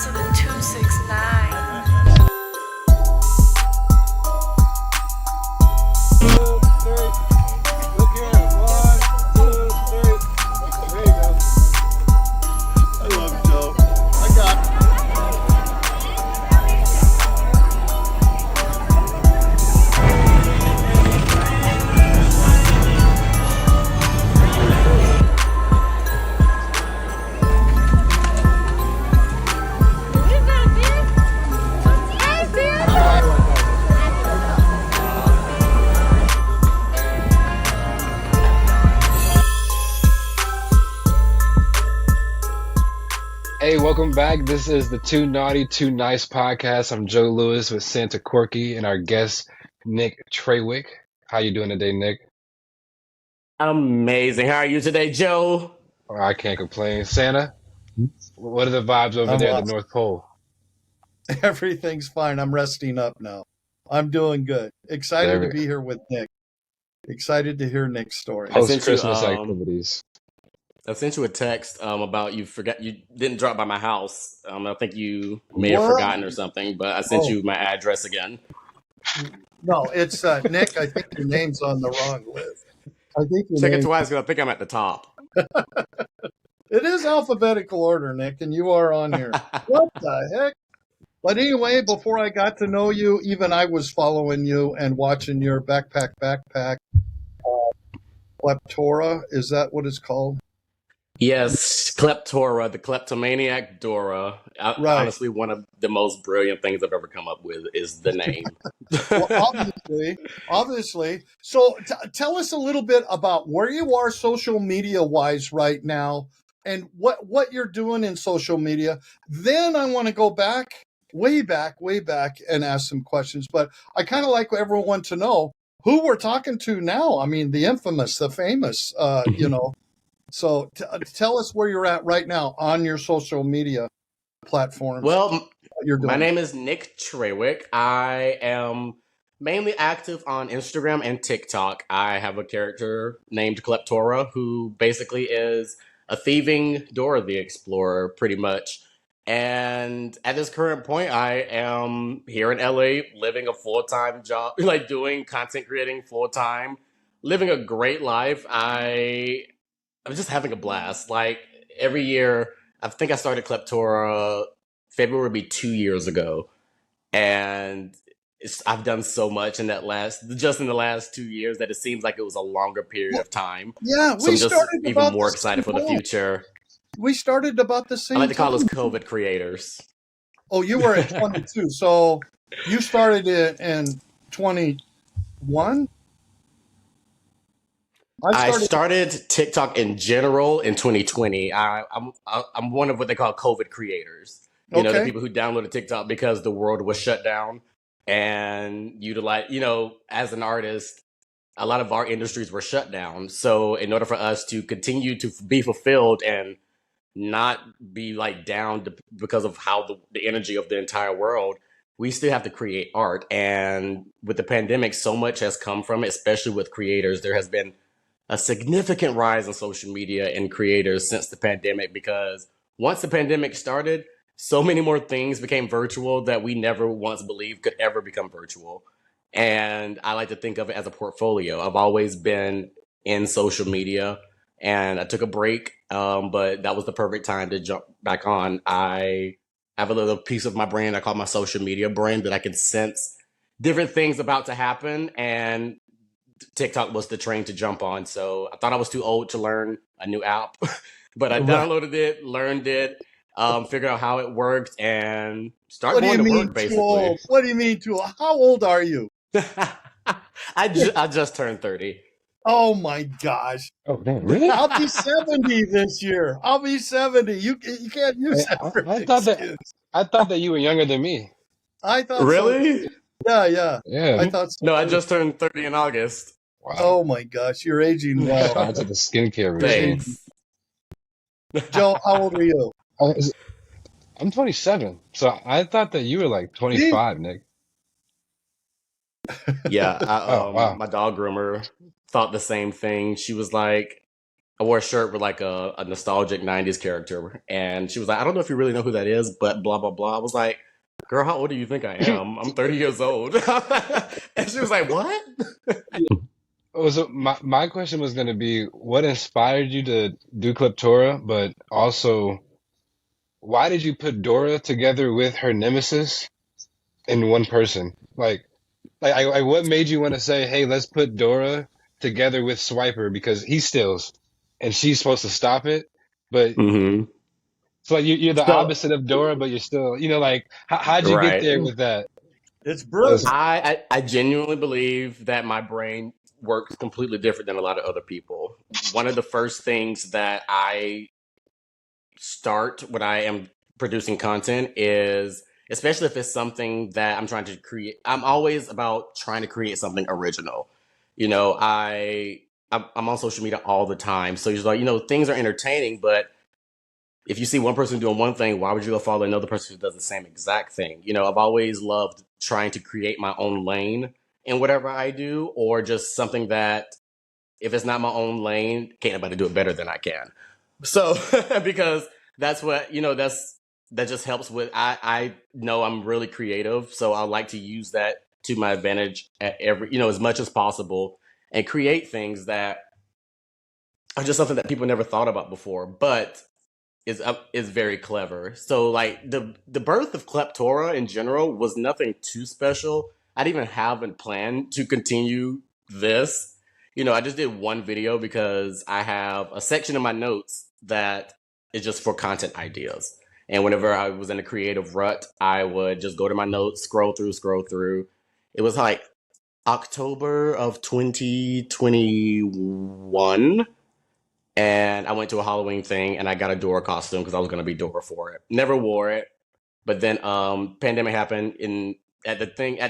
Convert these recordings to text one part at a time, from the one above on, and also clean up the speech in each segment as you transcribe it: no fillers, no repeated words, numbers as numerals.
to the 269. Hey, welcome back. This is the Too Naughty, Too Nice podcast. I'm Joe Lewis with Santa Corky and our guest, Nick Trawick. How you doing today, Nick? Amazing. How are you today, Joe? Oh, I can't complain. Santa, what are the vibes over I'm there at the awesome. North Pole? Everything's fine. I'm resting up now. I'm doing good. Excited to There, be here with Nick. Excited to hear Nick's story. I sent you post-Christmas activities. I sent you a text about you forgot you didn't drop by my house. I think you may have What? forgotten or something, but I sent Oh, you my address again. no, it's Nick. I think your name's on the wrong list. I think your Check it name. twice because I think I'm at the top. It is alphabetical order, Nick, and you are on here. What the heck? But anyway, before I got to know you, even I was following you and watching your backpack, Grinchtora. Is that what it's called? Yes, Kleptora, the kleptomaniac Dora. Right. Honestly, one of the most brilliant things I've ever come up with is the name. Well, obviously. So tell us a little bit about where you are social media wise right now and what you're doing in social media. Then I want to go way back and ask some questions. But I kind of like everyone to know who we're talking to now. I mean, the infamous, the famous, So tell us where you're at right now on your social media platforms. Well, What you're my doing. name is Nick Trawick. I am mainly active on Instagram and TikTok. I have a character named Kleptora who basically is a thieving Dora the Explorer, pretty much. And at this current point, I am here in LA living a full time job, like doing content creating full time, living a great life. I'm just having a blast. Like every year, I think I started Kleptora February would be 2 years ago, and I've done so much in just in the last 2 years that it seems like it was a longer period of time. Yeah, So we I'm just started even about more the same excited for the time. future. We started about the I same like to call us time. COVID creators. Oh, you were at 22. So you started it in 21? I I started. started TikTok in general in 2020. I'm one of what they call COVID creators. You know, the Okay. people who downloaded TikTok because the world was shut down and utilize. You know, as an artist, a lot of our industries were shut down. So in order for us to continue to be fulfilled and not be like down because of how the energy of the entire world, we still have to create art. And with the pandemic, so much has come from it, especially with creators. There has been a significant rise in social media and creators since the pandemic because once the pandemic started, so many more things became virtual that we never once believed could ever become virtual. And I like to think of it as a portfolio. I've always been in social media and I took a break, but that was the perfect time to jump back on. I have a little piece of my brain I call my social media brain that I can sense different things about to happen, and TikTok was the train to jump on. So I thought I was too old to learn a new app, but I Right. downloaded it, learned it, figured out how it worked, and start What do you going to mean work too basically. old? What do you mean too old? How old are you? I just turned 30. Oh my gosh. Oh, damn, really? I'll be 70 this year. I'll be 70. You can't use Hey, that for I an thought that excuse. I thought that you were younger than me. I thought so. Really? Yeah. Yeah. I thought so No, I too. just turned 30 in August. Wow. Oh my gosh, you're aging well. Shout out to the skincare You're routine. aging. Thanks. Joe, how old are you? I'm 27, so I thought that you were like See? 25, Nick. Yeah, Oh, wow. my dog groomer thought the same thing. She was like, I wore a shirt with like a nostalgic '90s character, and she was like, "I don't know if you really know who that is, but blah blah blah." I was like, "Girl, how old do you think I am? I'm 30 years old." And she was like, "What?" Oh, so my question was going to be, what inspired you to do Kleptora, but also why did you put Dora together with her nemesis in one person? What made you want to say, hey, let's put Dora together with Swiper because he steals and she's supposed to stop it, but Hmm. it's like you're the So, opposite of Dora, but you're still, like, how'd you get right. there with that? It's That's, brilliant. I genuinely believe that my brain works completely different than a lot of other people. One of the first things that I start when I am producing content is, especially if it's something that I'm trying to create, I'm always about trying to create something original. You know, I'm on social media all the time. So you're like, things are entertaining, but if you see one person doing one thing, why would you go follow another person who does the same exact thing? I've always loved trying to create my own lane in whatever I do, or just something that if it's not my own lane, can't nobody do it better than I can. So because that's what that just helps with I know I'm really creative, so I like to use that to my advantage at every as much as possible and create things that are just something that people never thought about before, but is very clever. So like the birth of Kleptora in general was nothing too special. I didn't even have a plan to continue this. I just did one video because I have a section in my notes that is just for content ideas. And whenever I was in a creative rut, I would just go to my notes, scroll through. It was like October of 2021, and I went to a Halloween thing and I got a Dora costume because I was gonna be Dora for it. Never wore it, but then pandemic happened in at the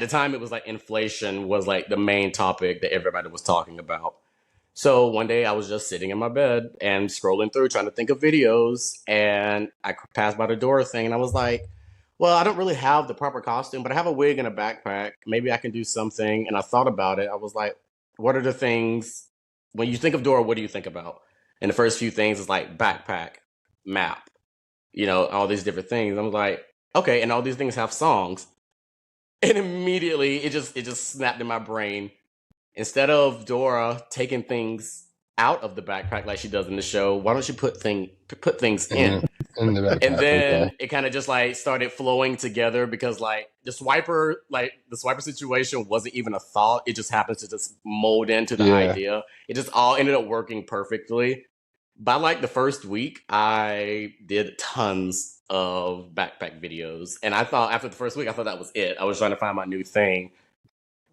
time it was like inflation was like the main topic that everybody was talking about. So one day I was just sitting in my bed and scrolling through trying to think of videos, and I passed by the Dora thing and I was like, well, I don't really have the proper costume, but I have a wig and a backpack. Maybe I can do something. And I thought about it. I was like, what are the things when you think of Dora, what do you think about? And the first few things is like backpack, map, all these different things. I'm like, okay, and all these things have songs. And immediately it just snapped in my brain. Instead of Dora taking things out of the backpack like she does in the show, why don't you put things in in? the And backpack. then Okay. it kind of just like started flowing together because like the swiper situation wasn't even a thought. It just happens to just mold into the Yeah. idea. It just all ended up working perfectly. By like the first week, I did tons of backpack videos, and I thought after the first week, I thought that was it. I was trying to find my new thing,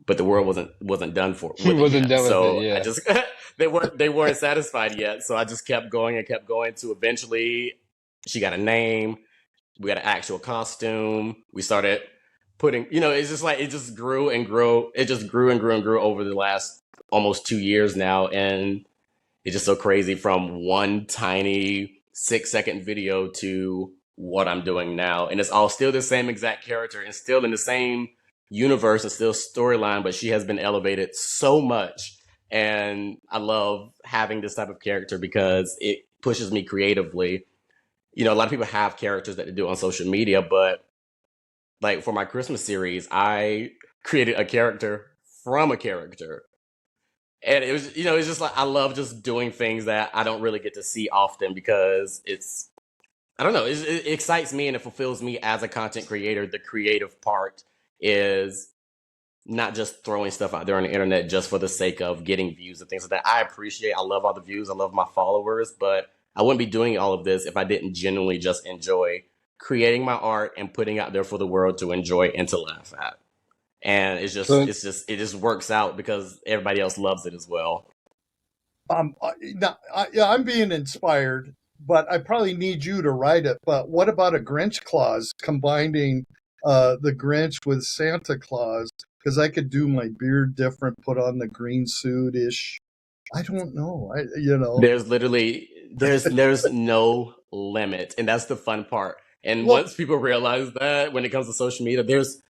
but the world wasn't done for with it Wasn't yet. done with it. So I Yeah. just they weren't satisfied yet. So I just kept going and kept going to eventually she got a name, we got an actual costume. We started putting, it's just like it just grew and grew. It just grew and grew and grew over the last almost 2 years now, and it's just so crazy from one tiny 6-second video to what I'm doing now. And it's all still the same exact character and still in the same universe and still storyline, but she has been elevated so much. And I love having this type of character because it pushes me creatively. A lot of people have characters that they do on social media, but like for my Christmas series, I created a character from a character. And it was, it's just like I love just doing things that I don't really get to see often because I don't know, it excites me and it fulfills me as a content creator. The creative part is not just throwing stuff out there on the internet just for the sake of getting views and things like that. I appreciate, I love all the views, I love my followers, but I wouldn't be doing all of this if I didn't genuinely just enjoy creating my art and putting out there for the world to enjoy and to laugh at. And So it just works out because everybody else loves it as well. Yeah, I'm being inspired, but I probably need you to write it. But what about a Grinch Claus combining the Grinch with Santa Claus? Because I could do my beard different, put on the green suit ish. I don't know. There's literally there's no limit, and that's the fun part. And Well, once people realize that when it comes to social media, there's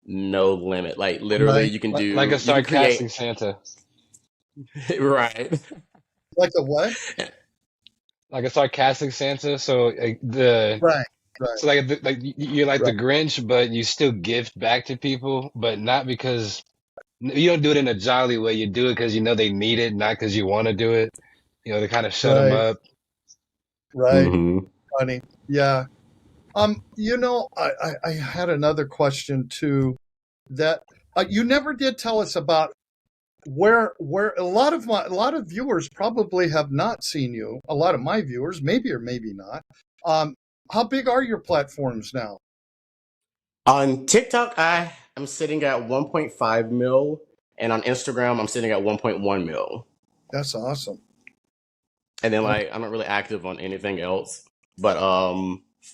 no limit. Like literally right, like a you can create sarcastic Santa. right. like a what? like a sarcastic Santa. So like the Right, right, so like you're like the right, Grinch, but you still gift back to people, but not because you don't do it in a jolly way. You do it because you know they need it, not because you want to do it. You know, to kind of shut them right, up. right. Hmm. Funny. Yeah. I had another question too that you never did tell us about where a lot of viewers probably have not seen you. A lot of my viewers, maybe or maybe not. Um, how big are your platforms now? On TikTok, I am sitting at 1.5 mil, and on Instagram, I'm sitting at 1.1 mil. That's awesome. And then Oh, like I'm not really active on anything else. But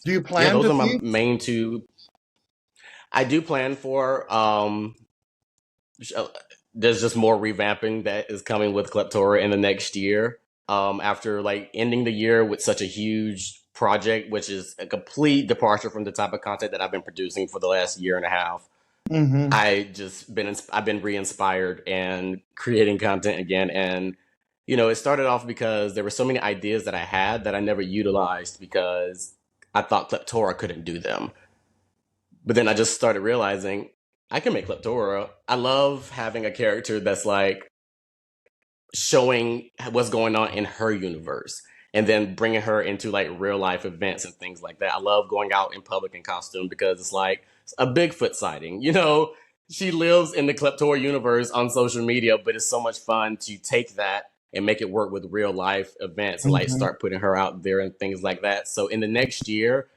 do you yeah, plan those to are my be? main two. I do plan for sh- uh, there's just more revamping that is coming with Kleptora in the next year. After like ending the year with such a huge project, which is a complete departure from the type of content that I've been producing for the last year and a half. Mm-hmm. I've been re-inspired and creating content again. And it started off because there were so many ideas that I had that I never utilized because I thought Kleptora couldn't do them. But then I just started realizing I can make Kleptora. I love having a character that's like showing what's going on in her universe and then bringing her into like real life events and things like that. I love going out in public in costume because it's like a Bigfoot sighting. She lives in the Kleptora universe on social media, but it's so much fun to take that and make it work with real life events and like Mm-hmm. start putting her out there and things like that. So in the next year,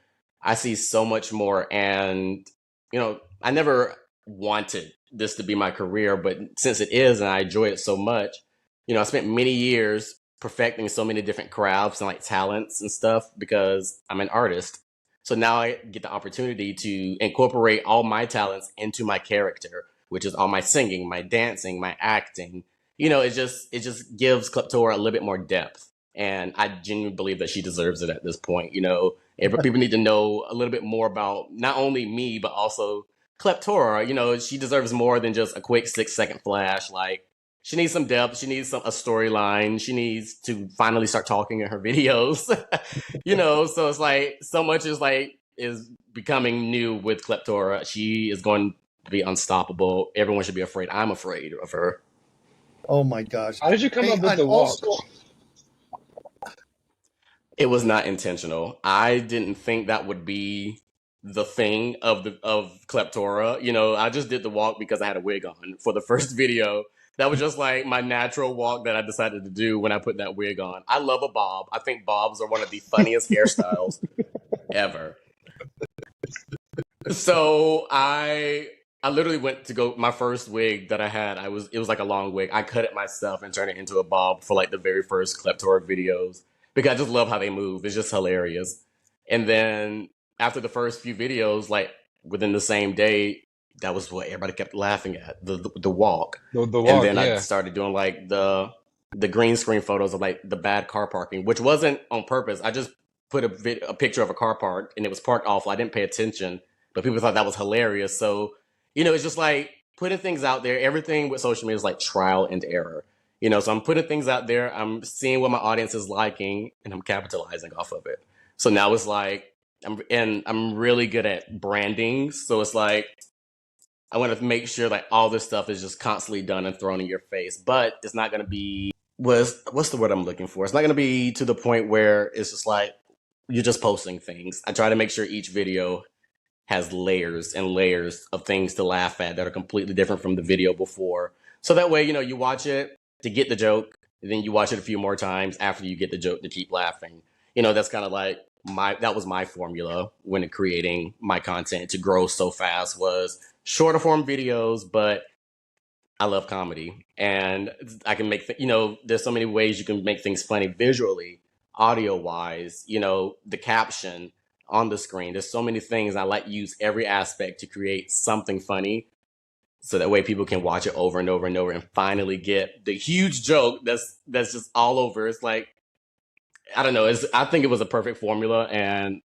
I see so much more. And, I never wanted this to be my career, but since it is and I enjoy it so much, I spent many years perfecting so many different crafts and like talents and stuff because I'm an artist. So now I get the opportunity to incorporate all my talents into my character, which is all my singing, my dancing, my acting. It just gives Kleptora a little bit more depth. And I genuinely believe that she deserves it at this point. People need to know a little bit more about not only me, but also Kleptora. She deserves more than just a quick 6-second flash. Like, she needs some depth. She needs a storyline. She needs to finally start talking in her videos. So it's like so much is becoming new with Kleptora. She is going to be unstoppable. Everyone should be afraid. I'm afraid of her. Oh my gosh. How did you come Hey, up with and the walk? also, It was not intentional. I didn't think that would be the thing of Kleptora. I just did the walk because I had a wig on for the first video. That was just like my natural walk that I decided to do when I put that wig on. I love a bob. I think bobs are one of the funniest hairstyles ever. So I literally went to go my first wig that I had. It was like a long wig. I cut it myself and turned it into a bob for like the very first Kleptora videos because I just love how they move. It's just hilarious. And then after the first few videos, like within the same day, that was what everybody kept laughing at the walk. The And walk, then I yeah. started doing like the green screen photos of like the bad car parking, which wasn't on purpose. I just put a picture of a car parked and it was parked awful. I didn't pay attention, but people thought that was hilarious. So, it's just like putting things out there. Everything with social media is like trial and error. So I'm putting things out there. I'm seeing what my audience is liking and I'm capitalizing off of it. So now it's like, I'm really good at branding. So it's like, I want to make sure like all this stuff is just constantly done and thrown in your face, but it's not going to be, what's the word I'm looking for? It's not going to be to the point where it's just like, you're just posting things. I try to make sure each video has layers and layers of things to laugh at that are completely different from the video before. So that way, you watch it to get the joke, and then you watch it a few more times after you get the joke to keep laughing. That's kind of like that was my formula when creating my content to grow so fast was shorter form videos, but I love comedy and I can make, there's so many ways you can make things funny visually, audio wise, the caption on the screen. There's so many things. I like use every aspect to create something funny. So that way people can watch it over and over and over and finally get the huge joke that's just all over. It's like, I don't know. I think it was a perfect formula and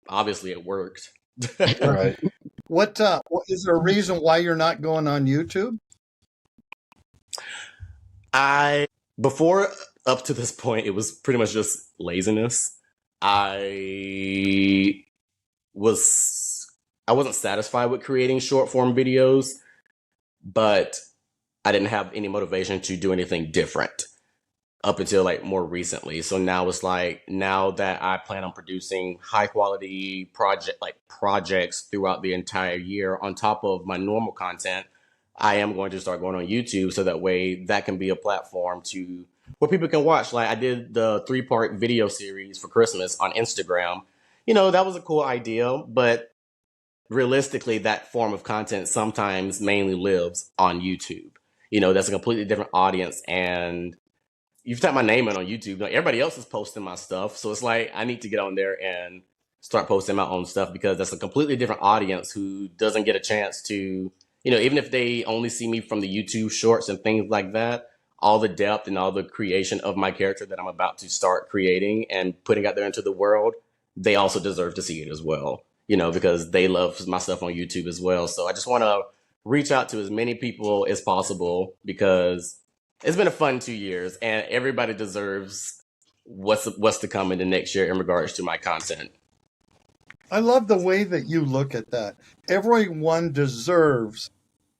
obviously it worked. Right. what is there a reason why you're not going on YouTube? I before up to this point, it was pretty much just laziness. I was I wasn't satisfied with creating short form videos, but I didn't have any motivation to do anything different up until like more recently. So now it's like, now that I plan on producing high quality projects throughout the entire year on top of my normal content, I am going to start going on YouTube, so that way that can be a platform to where people can watch. Like I did the 3-part video series for Christmas on Instagram. That was a cool idea, but realistically, that form of content sometimes mainly lives on YouTube. That's a completely different audience. And you've typed my name in on YouTube, like everybody else is posting my stuff. So it's like, I need to get on there and start posting my own stuff, because that's a completely different audience who doesn't get a chance to, even if they only see me from the YouTube shorts and things like that, all the depth and all the creation of my character that I'm about to start creating and putting out there into the world, they also deserve to see it as well, because they love my stuff on YouTube as well. So I just want to reach out to as many people as possible, because it's been a fun 2 years and everybody deserves what's to come in the next year in regards to my content. I love the way that you look at that. Everyone deserves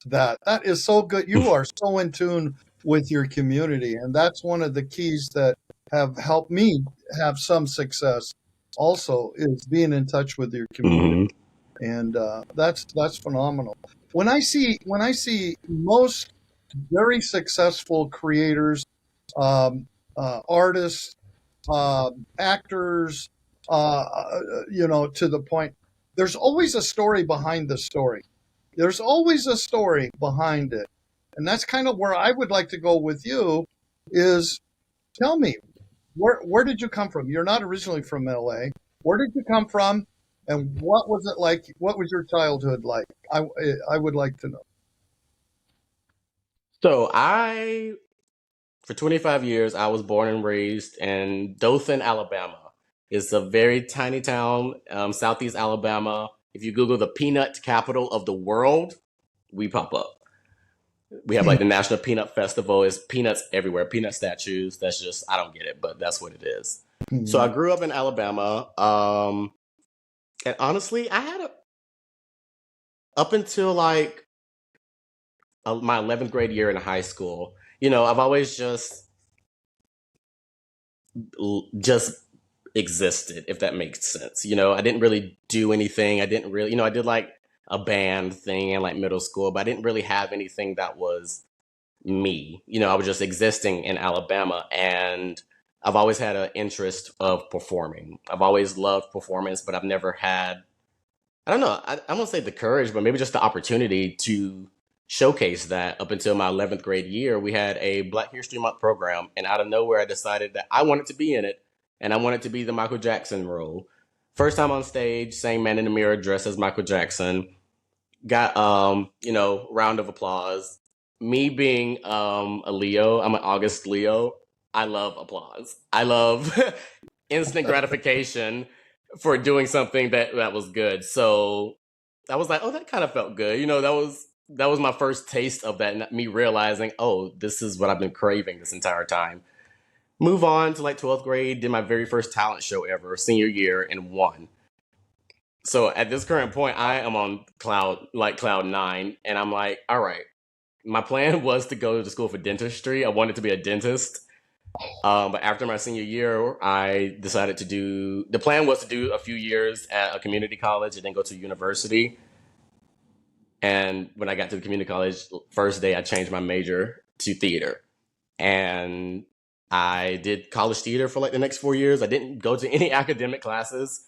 that. That is so good. You are so in tune with your community, and that's one of the keys that have helped me have some success also, is being in touch with your community. And that's phenomenal. When I see most very successful creators, artists, actors, to the point, there's always a story behind the story. There's always a story behind it. And that's kind of where I would like to go with you, is tell me, where did you come from? You're not originally from LA. Where did you come from? And what was it like? What was your childhood like? I would like to know. So for 25 years, I was born and raised in Dothan, Alabama. It's a very tiny town, Southeast Alabama. If you Google the peanut capital of the world, we pop up. We have like the National Peanut Festival. It's peanuts everywhere, peanut statues. That's just, I don't get it, but that's what it is. So I grew up in Alabama. And honestly, I had up until like my 11th grade year in high school, I've always just existed, if that makes sense. I didn't really do anything. I didn't really, I did like a band thing in like middle school, but I didn't really have anything that was me. I was just existing in Alabama, and I've always had an interest of performing. I've always loved performance, but I've never had, I don't know, I won't say the courage, but maybe just the opportunity to showcase that. Up until my 11th grade year, we had a Black History Month program, and out of nowhere, I decided that I wanted to be in it, and I wanted to be the Michael Jackson role. First time on stage, sang Man in the Mirror, dressed as Michael Jackson. Got, round of applause. Me being a Leo, I'm an August Leo. I love applause. I love instant gratification for doing something that was good. So I was like, oh, that kind of felt good. That was my first taste of that, and me realizing, oh, this is what I've been craving this entire time. Move on to like 12th grade, did my very first talent show ever, senior year, and won. So at this current point, I am on cloud 9, and I'm like, all right, my plan was to go to school for dentistry. I wanted to be a dentist. But after my senior year, I decided the plan was to do a few years at a community college and then go to university. And when I got to the community college, first day, I changed my major to theater. And I did college theater for like the next 4 years. I didn't go to any academic classes.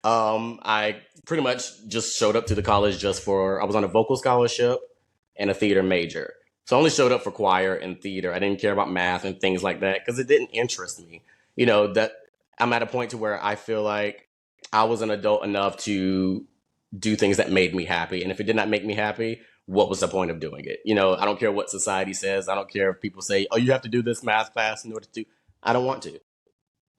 I pretty much just showed up to the college I was on a vocal scholarship and a theater major. So I only showed up for choir and theater. I didn't care about math and things like that because it didn't interest me. That I'm at a point to where I feel like I was an adult enough to do things that made me happy. And if it did not make me happy, what was the point of doing it? I don't care what society says. I don't care if people say, oh, you have to do this math class in order to do. I don't want to.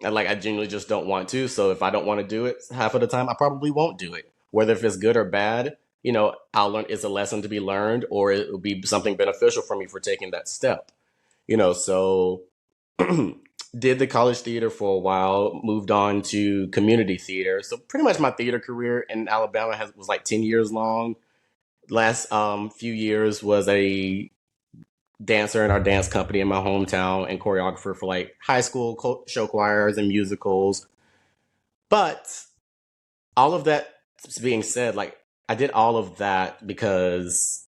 I genuinely just don't want to. So if I don't want to do it half of the time, I probably won't do it. Whether if it's good or bad, I'll learn it's a lesson to be learned, or it will be something beneficial for me for taking that step. So did the college theater for a while, moved on to community theater. So pretty much my theater career in Alabama was like 10 years long. Last few years was a dancer in our dance company in my hometown and choreographer for like high school show choirs and musicals. But all of that being said, like I did all of that because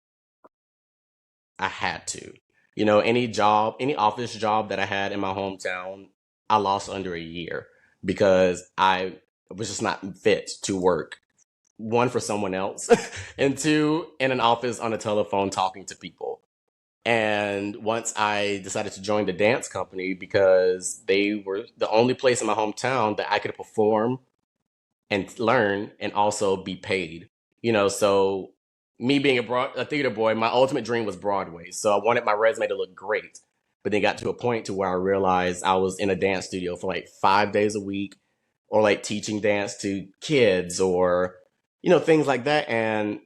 I had to. You know, any job, any office job that I had in my hometown, I lost under a year because I was just not fit to work. One, for someone else, and two, in an office on a telephone talking to people. And once I decided to join the dance company because they were the only place in my hometown that I could perform and learn and also be paid. You know, so me being a theater boy, my ultimate dream was Broadway. So I wanted my resume to look great. But then got to a point to where I realized I was in a dance studio for like 5 days a week or like teaching dance to kids or, you know, things like that. And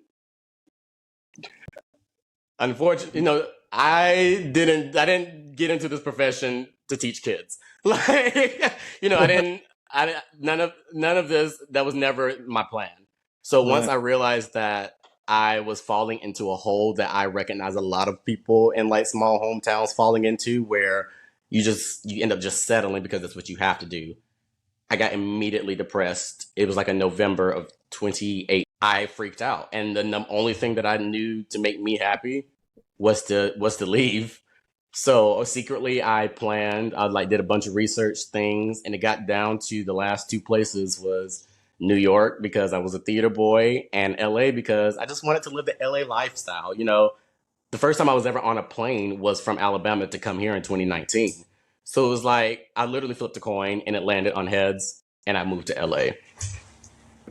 unfortunately, you know, I didn't get into this profession to teach kids. Like, you know, none of this, that was never my plan. So once Right. I realized that I was falling into a hole that I recognize a lot of people in like small hometowns falling into, where you end up just settling because that's what you have to do. I got immediately depressed. It was like in November of 28. I freaked out, and the only thing that I knew to make me happy was to leave. So secretly, I planned. I like did a bunch of research things, and it got down to the last two places was New York because I was a theater boy, and LA because I just wanted to live the LA lifestyle. You know, the first time I was ever on a plane was from Alabama to come here in 2019. So it was like I literally flipped a coin and it landed on heads, and I moved to LA.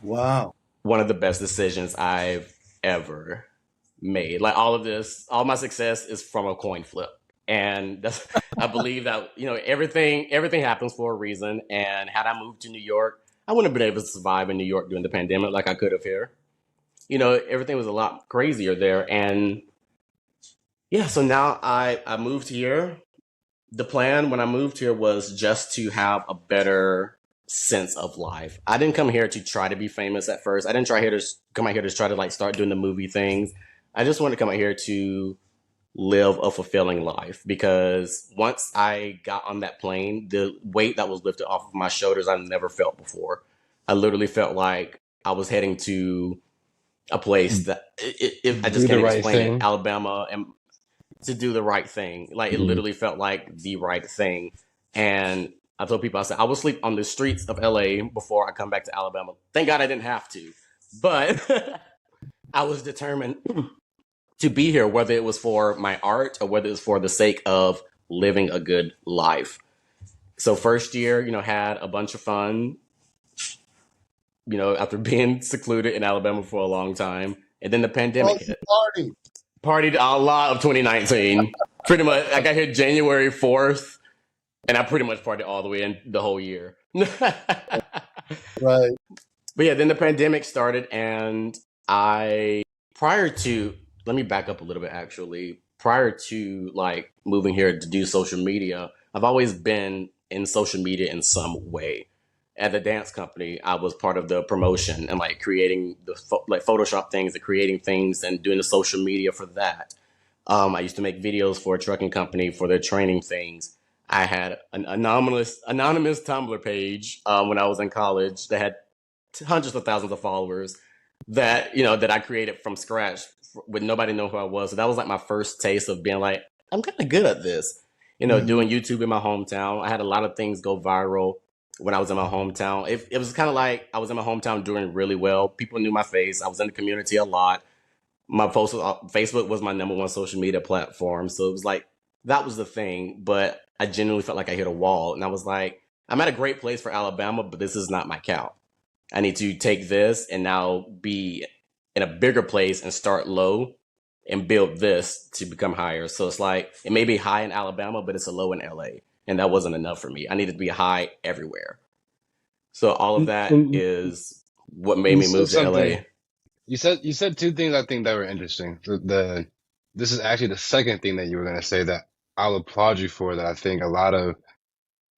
Wow. One of the best decisions I've ever made. Like all of this, all my success is from a coin flip. And that's, I believe that, you know, everything happens for a reason. And had I moved to New York, I wouldn't have been able to survive in New York during the pandemic like I could have here. You know, everything was a lot crazier there. And yeah, so now I moved here. The plan when I moved here was just to have a better sense of life. I didn't come here to try to be famous at first. I didn't come out here to try to like start doing the movie things. I just wanted to come out here to live a fulfilling life because once I got on that plane, the weight that was lifted off of my shoulders I've never felt before. I literally felt like I was heading to a place that I just Do the can't right explain it. thing. Alabama, and to do the right thing. Like it Mhm. literally felt like the right thing. And I told people, I said, I will sleep on the streets of LA before I come back to Alabama. Thank God I didn't have to. But I was determined to be here, whether it was for my art or whether it was for the sake of living a good life. So first year, you know, had a bunch of fun, you know, after being secluded in Alabama for a long time. And then the Oh, pandemic you hit. party. Partied a lot of 2019. Pretty much, I got here January 4th, and I pretty much partied all the way in the whole year. Right. But yeah, then the pandemic started, and I, prior to, let me back up a little bit actually. Prior to like moving here to do social media, I've always been in social media in some way. At the dance company, I was part of the promotion and like creating like Photoshop things and creating things and doing the social media for that. I used to make videos for a trucking company for their training things. I had an anonymous Tumblr page when I was in college that had hundreds of thousands of followers that that I created from scratch with nobody know who I was. So that was like my first taste of being like, I'm kind of good at this. Doing YouTube in my hometown. I had a lot of things go viral when I was in my hometown. It was kind of like I was in my hometown doing really well. People knew my face. I was in the community a lot. My post Facebook was my number one social media platform. So it was like that was the thing. But I genuinely felt like I hit a wall, and I was like, I'm at a great place for Alabama, but this is not my count. I need to take this and now be in a bigger place and start low and build this to become higher. So it's like it may be high in Alabama, but it's a low in LA. And that wasn't enough for me. I needed to be high everywhere. So all of that And is what made you me said move to something. LA. You said two things I think that were interesting. This is actually the second thing that you were going to say that I'll applaud you for, that I think a lot of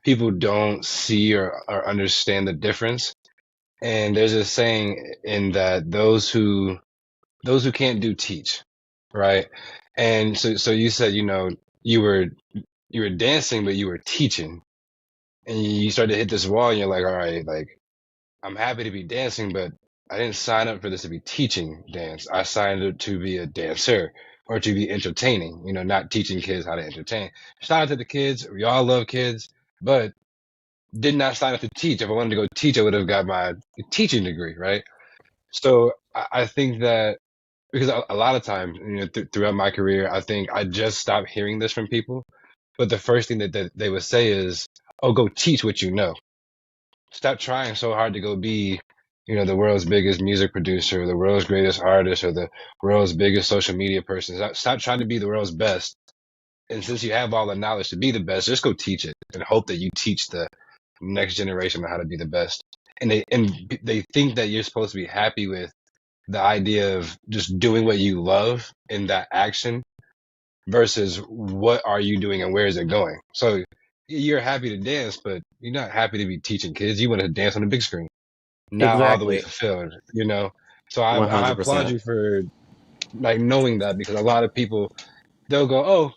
people don't see or understand the difference. And there's a saying in that those who can't do teach, right? And so you said, you were you were dancing, but you were teaching, and you started to hit this wall, and you're like, all right, like I'm happy to be dancing, but I didn't sign up for this to be teaching dance. I signed up to be a dancer or to be entertaining, not teaching kids how to entertain. Shout out to the kids. We all love kids, but did not sign up to teach. If I wanted to go teach, I would have got my teaching degree, right? So I think that because a lot of times, throughout my career, I think I just stopped hearing this from people. But the first thing that they would say is, "Oh, go teach what you know. Stop trying so hard to go be, the world's biggest music producer, the world's greatest artist, or the world's biggest social media person. Stop trying to be the world's best. And since you have all the knowledge to be the best, just go teach it and hope that you teach the next generation on how to be the best." And they think that you're supposed to be happy with the idea of just doing what you love in that action versus what are you doing and where is it going. So you're happy to dance, but you're not happy to be teaching kids. You want to dance on the big screen, not all the way Exactly. fulfilled. So I applaud 100%. you for like knowing that, because a lot of people, they'll go, "Oh,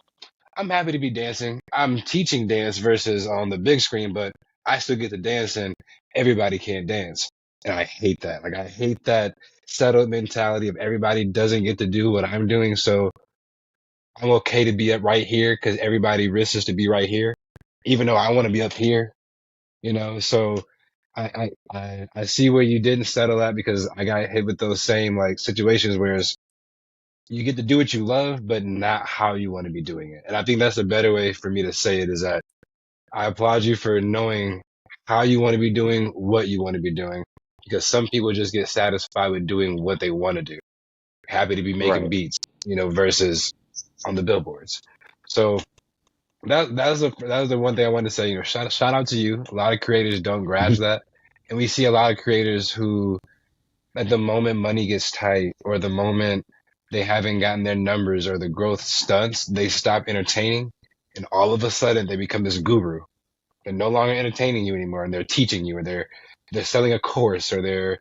I'm happy to be dancing. I'm teaching dance versus on the big screen, but I still get to dance and everybody can't dance." And I hate that. Like I hate that settled mentality of everybody doesn't get to do what I'm doing. So I'm okay to be up right here because everybody risks to be right here, even though I want to be up here. So I see where you didn't settle at, because I got hit with those same like situations where you get to do what you love, but not how you want to be doing it. And I think that's a better way for me to say it, is that I applaud you for knowing how you want to be doing what you want to be doing, because some people just get satisfied with doing what they want to do, happy to be making Right. beats, versus on the billboards. So that was the one thing I wanted to say. Shout out to you. A lot of creators don't grasp that, and we see a lot of creators who, at the moment money gets tight, or the moment they haven't gotten their numbers or the growth stunts, they stop entertaining, and all of a sudden they become this guru. They're no longer entertaining you anymore, and they're teaching you, or they're selling a course, or they're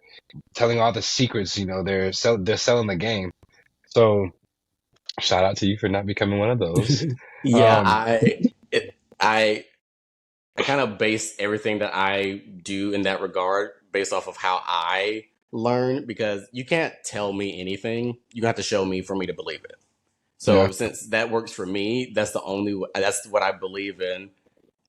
telling all the secrets. They're selling the game. So shout out to you for not becoming one of those. Yeah, Um, I kind of base everything that I do in that regard based off of how I learn, because you can't tell me anything. You have to show me for me to believe it. yeah, So since that works for me, that's what I believe in.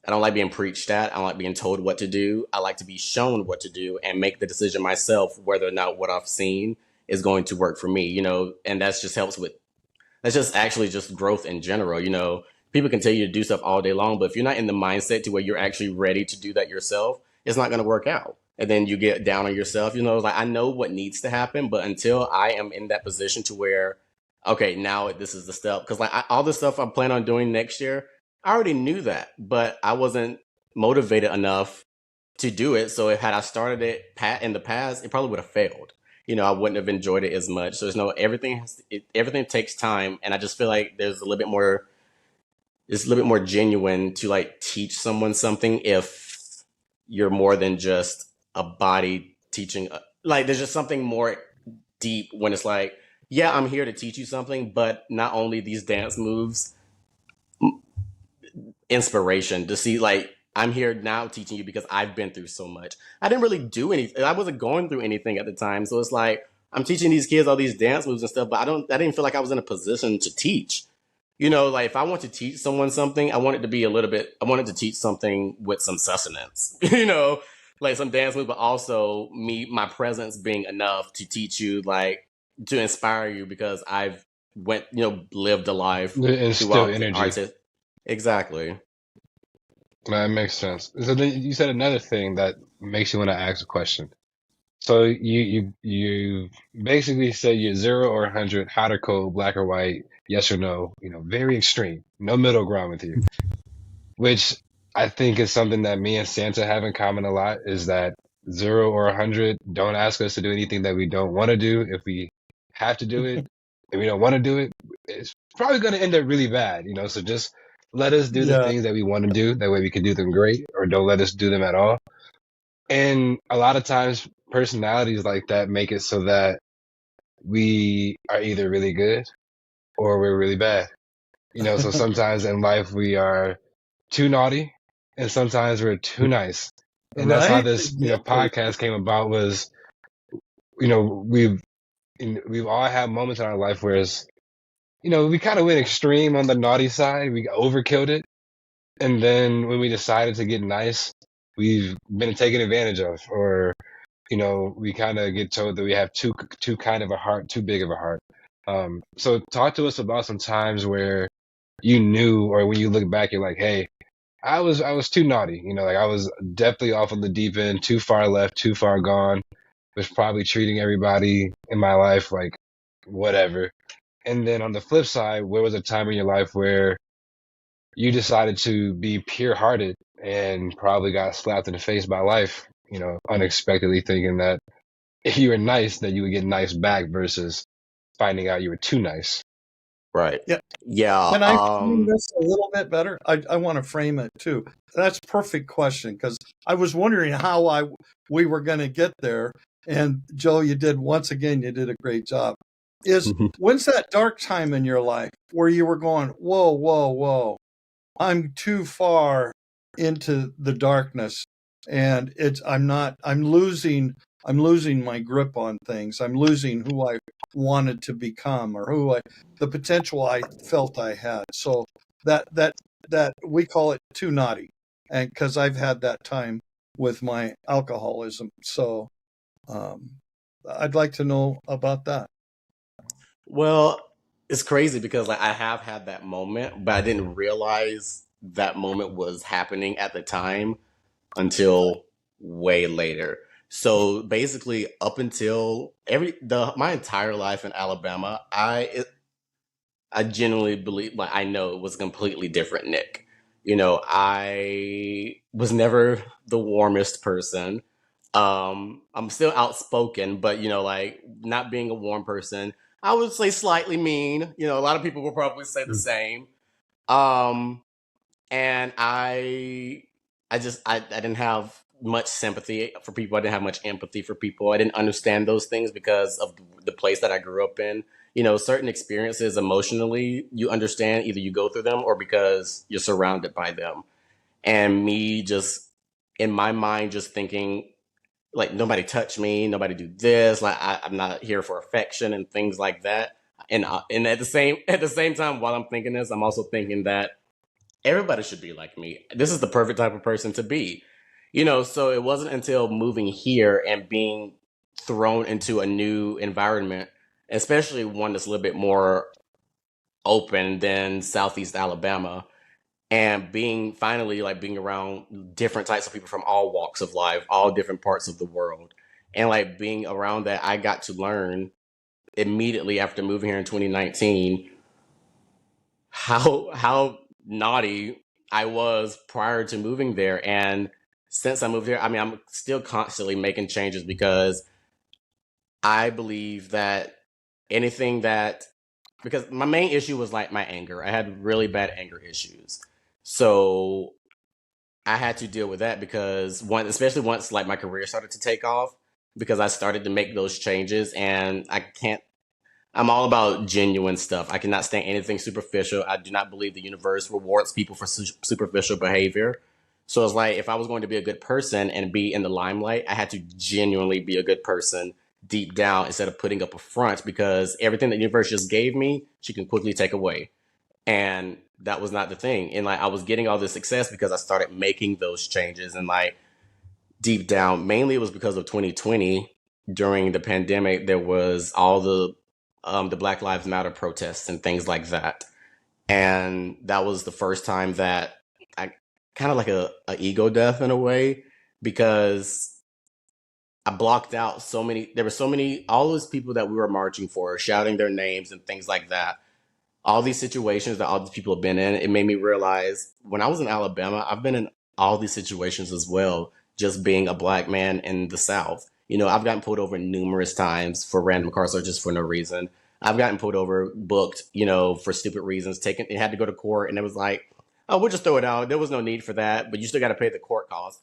I don't like being preached at. I don't like being told what to do. I like to be shown what to do and make the decision myself whether or not what I've seen is going to work for me, and that's just actually just growth in general. People can tell you to do stuff all day long, but if you're not in the mindset to where you're actually ready to do that yourself, it's not going to work out. And then you get down on yourself. Like, I know what needs to happen, but until I am in that position to where, okay, now this is the step. Because like all the stuff I plan on doing next year, I already knew that, but I wasn't motivated enough to do it. So if had I started it in the past, it probably would have failed. I wouldn't have enjoyed it as much. So everything takes time, and I just feel like there's a little bit more. It's a little bit more genuine to like teach someone something if you're more than just a body teaching. Like there's just something more deep when it's like, yeah, I'm here to teach you something, but not only these dance moves, inspiration to see like I'm here now teaching you because I've been through so much. I didn't really do anything. I wasn't going through anything at the time. So it's like I'm teaching these kids all these dance moves and stuff, but I didn't feel like I was in a position to teach. Like if I want to teach someone something, I want it to be I wanted to teach something with some sustenance, like some dance move, but also my presence being enough to teach you, like to inspire you because I've lived a life instill throughout the energy. artist. Exactly. That makes sense. So then you said another thing that makes you want to ask a question. So you basically say you're 0 or 100, hot or cold, black or white, yes or no. Very extreme, no middle ground with you. Which I think is something that me and Santa have in common a lot, is that 0 or 100, don't ask us to do anything that we don't want to do. If we have to do it and we don't want to do it, it's probably going to end up really bad. So just Let us do the Yeah. things that we want to do. That way we can do them great, or don't let us do them at all. And a lot of times, personalities like that make it so that we are either really good or we're really bad. So sometimes in life we are too naughty and sometimes we're too nice. And that's how Right? this, Exactly. podcast came about was, you know, we've, we've all had moments in our life where it's, we kind of went extreme on the naughty side. We overkilled it. And then when we decided to get nice, we've been taken advantage of, or, we kind of get told that we have too kind of a heart, too big of a heart. So talk to us about some times where you knew, or when you look back, you're like, hey, I was too naughty. Like I was definitely off on the deep end, too far left, too far gone. Was probably treating everybody in my life like whatever. And then on the flip side, where was a time in your life where you decided to be pure-hearted and probably got slapped in the face by life, unexpectedly thinking that if you were nice, that you would get nice back versus finding out you were too nice. Right. Yeah. Yeah. Can I frame this a little bit better? I want to frame it too. That's a perfect question because I was wondering how we were going to get there. And Joe, you did a great job. When's that dark time in your life where you were going, whoa, whoa, whoa, I'm too far into the darkness and I'm losing my grip on things. I'm losing who I wanted to become or the potential I felt I had. So that we call it too naughty. And because I've had that time with my alcoholism. So I'd like to know about that. Well, it's crazy because like I have had that moment, but I didn't realize that moment was happening at the time until way later. So basically, up until my entire life in Alabama, I genuinely believe, like I know it was a completely different Nick. I was never the warmest person. I'm still outspoken, but like not being a warm person, I would say slightly mean. A lot of people will probably say the same. Um, and I didn't have much sympathy for people. I didn't have much empathy for people. I didn't understand those things because of the place that I grew up in. Certain experiences emotionally, you understand either you go through them or because you're surrounded by them. And me just in my mind, just thinking like nobody touch me, nobody do this. Like I'm not here for affection and things like that. And at the same time, while I'm thinking this, I'm also thinking that everybody should be like me. This is the perfect type of person to be. So it wasn't until moving here and being thrown into a new environment, especially one that's a little bit more open than Southeast Alabama, and being around different types of people from all walks of life, all different parts of the world. And like being around that, I got to learn immediately after moving here in 2019 how naughty I was prior to moving there. And since I moved here, I mean, I'm still constantly making changes because I believe that anything that, because my main issue was like my anger. I had really bad anger issues. So I had to deal with that because especially once like my career started to take off, because I started to make those changes and I'm all about genuine stuff. I cannot stand anything superficial. I do not believe the universe rewards people for superficial behavior. So it's like if I was going to be a good person and be in the limelight, I had to genuinely be a good person deep down instead of putting up a front because everything the universe just gave me, she can quickly take away. And that was not the thing. And like I was getting all this success because I started making those changes. And like deep down, mainly it was because of 2020 during the pandemic. There was all the Black Lives Matter protests and things like that. And that was the first time that I kind of like a ego death in a way because I blocked out there were so many, all those people that we were marching for, shouting their names and things like that. All these situations that all these people have been in, it made me realize when I was in Alabama, I've been in all these situations as well, just being a black man in the South. I've gotten pulled over numerous times for random car searches for no reason. I've gotten pulled over, booked, for stupid reasons, taken, and had to go to court. And it was like, oh, we'll just throw it out. There was no need for that, but you still got to pay the court costs.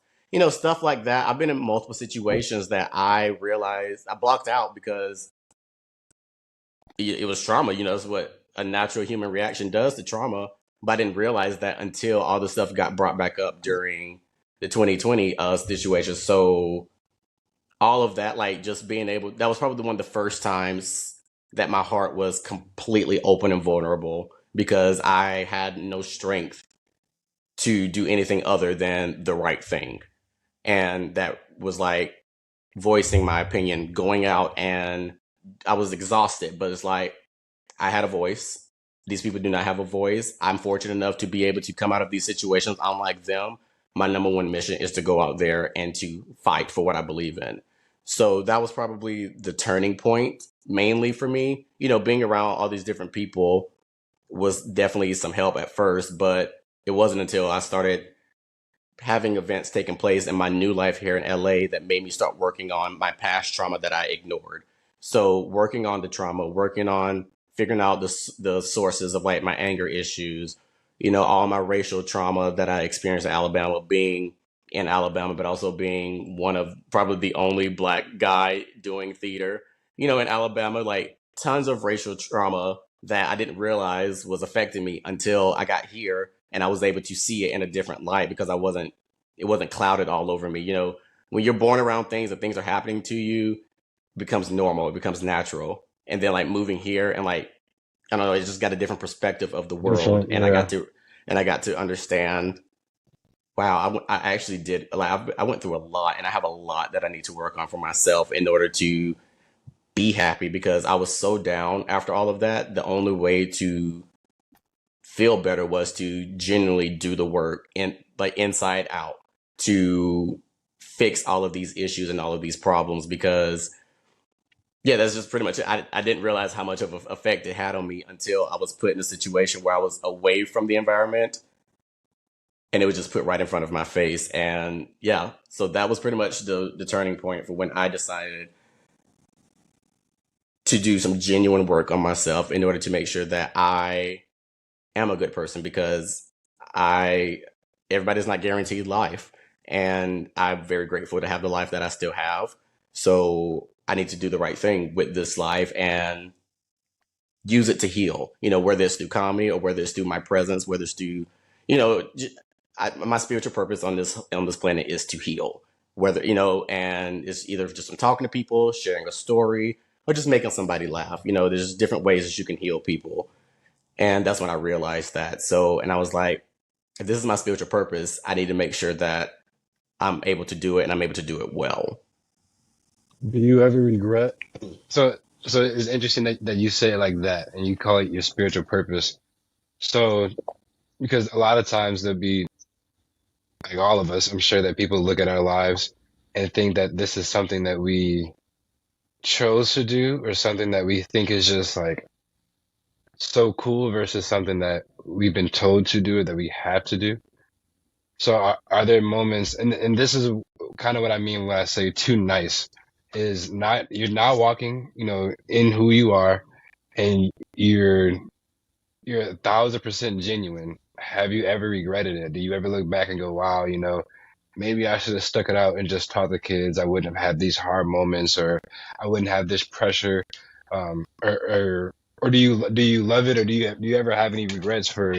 Stuff like that. I've been in multiple situations that I realized I blocked out because it was trauma. It's what a natural human reaction does to trauma. But I didn't realize that until all the stuff got brought back up during the 2020 situation. So all of that, like just being able, that was probably one of the first times that my heart was completely open and vulnerable because I had no strength to do anything other than the right thing. And that was like voicing my opinion, going out, and I was exhausted, but it's like I had a voice. These people do not have a voice. I'm fortunate enough to be able to come out of these situations unlike them. My number one mission is to go out there and to fight for what I believe in. So that was probably the turning point mainly for me. Being around all these different people was definitely some help at first, but it wasn't until I started having events taking place in my new life here in LA that made me start working on my past trauma that I ignored. So working on the trauma, working on figuring out the sources of like my anger issues, all my racial trauma that I experienced in Alabama, being in Alabama, but also being one of probably the only Black guy doing theater, in Alabama, like tons of racial trauma that I didn't realize was affecting me until I got here and I was able to see it in a different light because it wasn't clouded all over me. When you're born around things and things are happening to you, it becomes normal, it becomes natural. And then like moving here and like, I don't know, I just got a different perspective of the world. And I got to understand, wow, I actually did, like, I went through a lot and I have a lot that I need to work on for myself in order to be happy because I was so down after all of that. The only way to feel better was to genuinely do the work and like inside out to fix all of these issues and all of these problems because yeah, that's just pretty much it. I didn't realize how much of an effect it had on me until I was put in a situation where I was away from the environment and it was just put right in front of my face. And yeah, so that was pretty much the turning point for when I decided to do some genuine work on myself in order to make sure that I am a good person because everybody's not guaranteed life. And I'm very grateful to have the life that I still have. So I need to do the right thing with this life and use it to heal, whether it's through comedy or whether it's through my presence, whether it's through, my spiritual purpose on this planet is to heal, whether, and it's either just from talking to people, sharing a story, or just making somebody laugh. There's different ways that you can heal people. And that's when I realized that. So, and I was like, if this is my spiritual purpose, I need to make sure that I'm able to do it and I'm able to do it well. Do you ever regret? So it's interesting that you say it like that and you call it your spiritual purpose. So, because a lot of times there'll be, like all of us, I'm sure that people look at our lives and think that this is something that we chose to do or something that we think is just like so cool versus something that we've been told to do or that we have to do. So are there moments, and this is kind of what I mean when I say too nice, is not, you're not walking, in who you are and you're 1,000% genuine. Have you ever regretted it? Do you ever look back and go, wow, maybe I should have stuck it out and just taught the kids. I wouldn't have had these hard moments, or I wouldn't have this pressure. Or do you love it, or do you ever have any regrets for,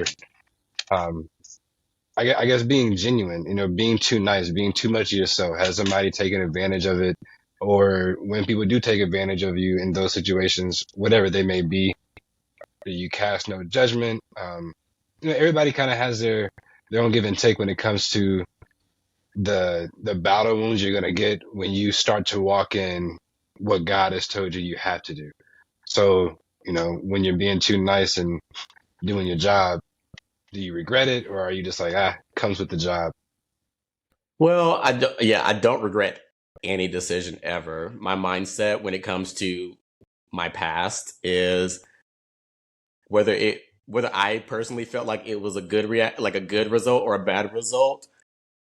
I guess being genuine, being too nice, being too much of yourself? Has somebody taken advantage of it? Or when people do take advantage of you in those situations, whatever they may be, do you cast no judgment? Everybody kind of has their own give and take when it comes to the battle wounds you're gonna get when you start to walk in what God has told you have to do. So, when you're being too nice and doing your job, do you regret it, or are you just like, comes with the job? Well, I don't regret any decision ever. My mindset when it comes to my past is whether I personally felt like it was a good like a good result or a bad result,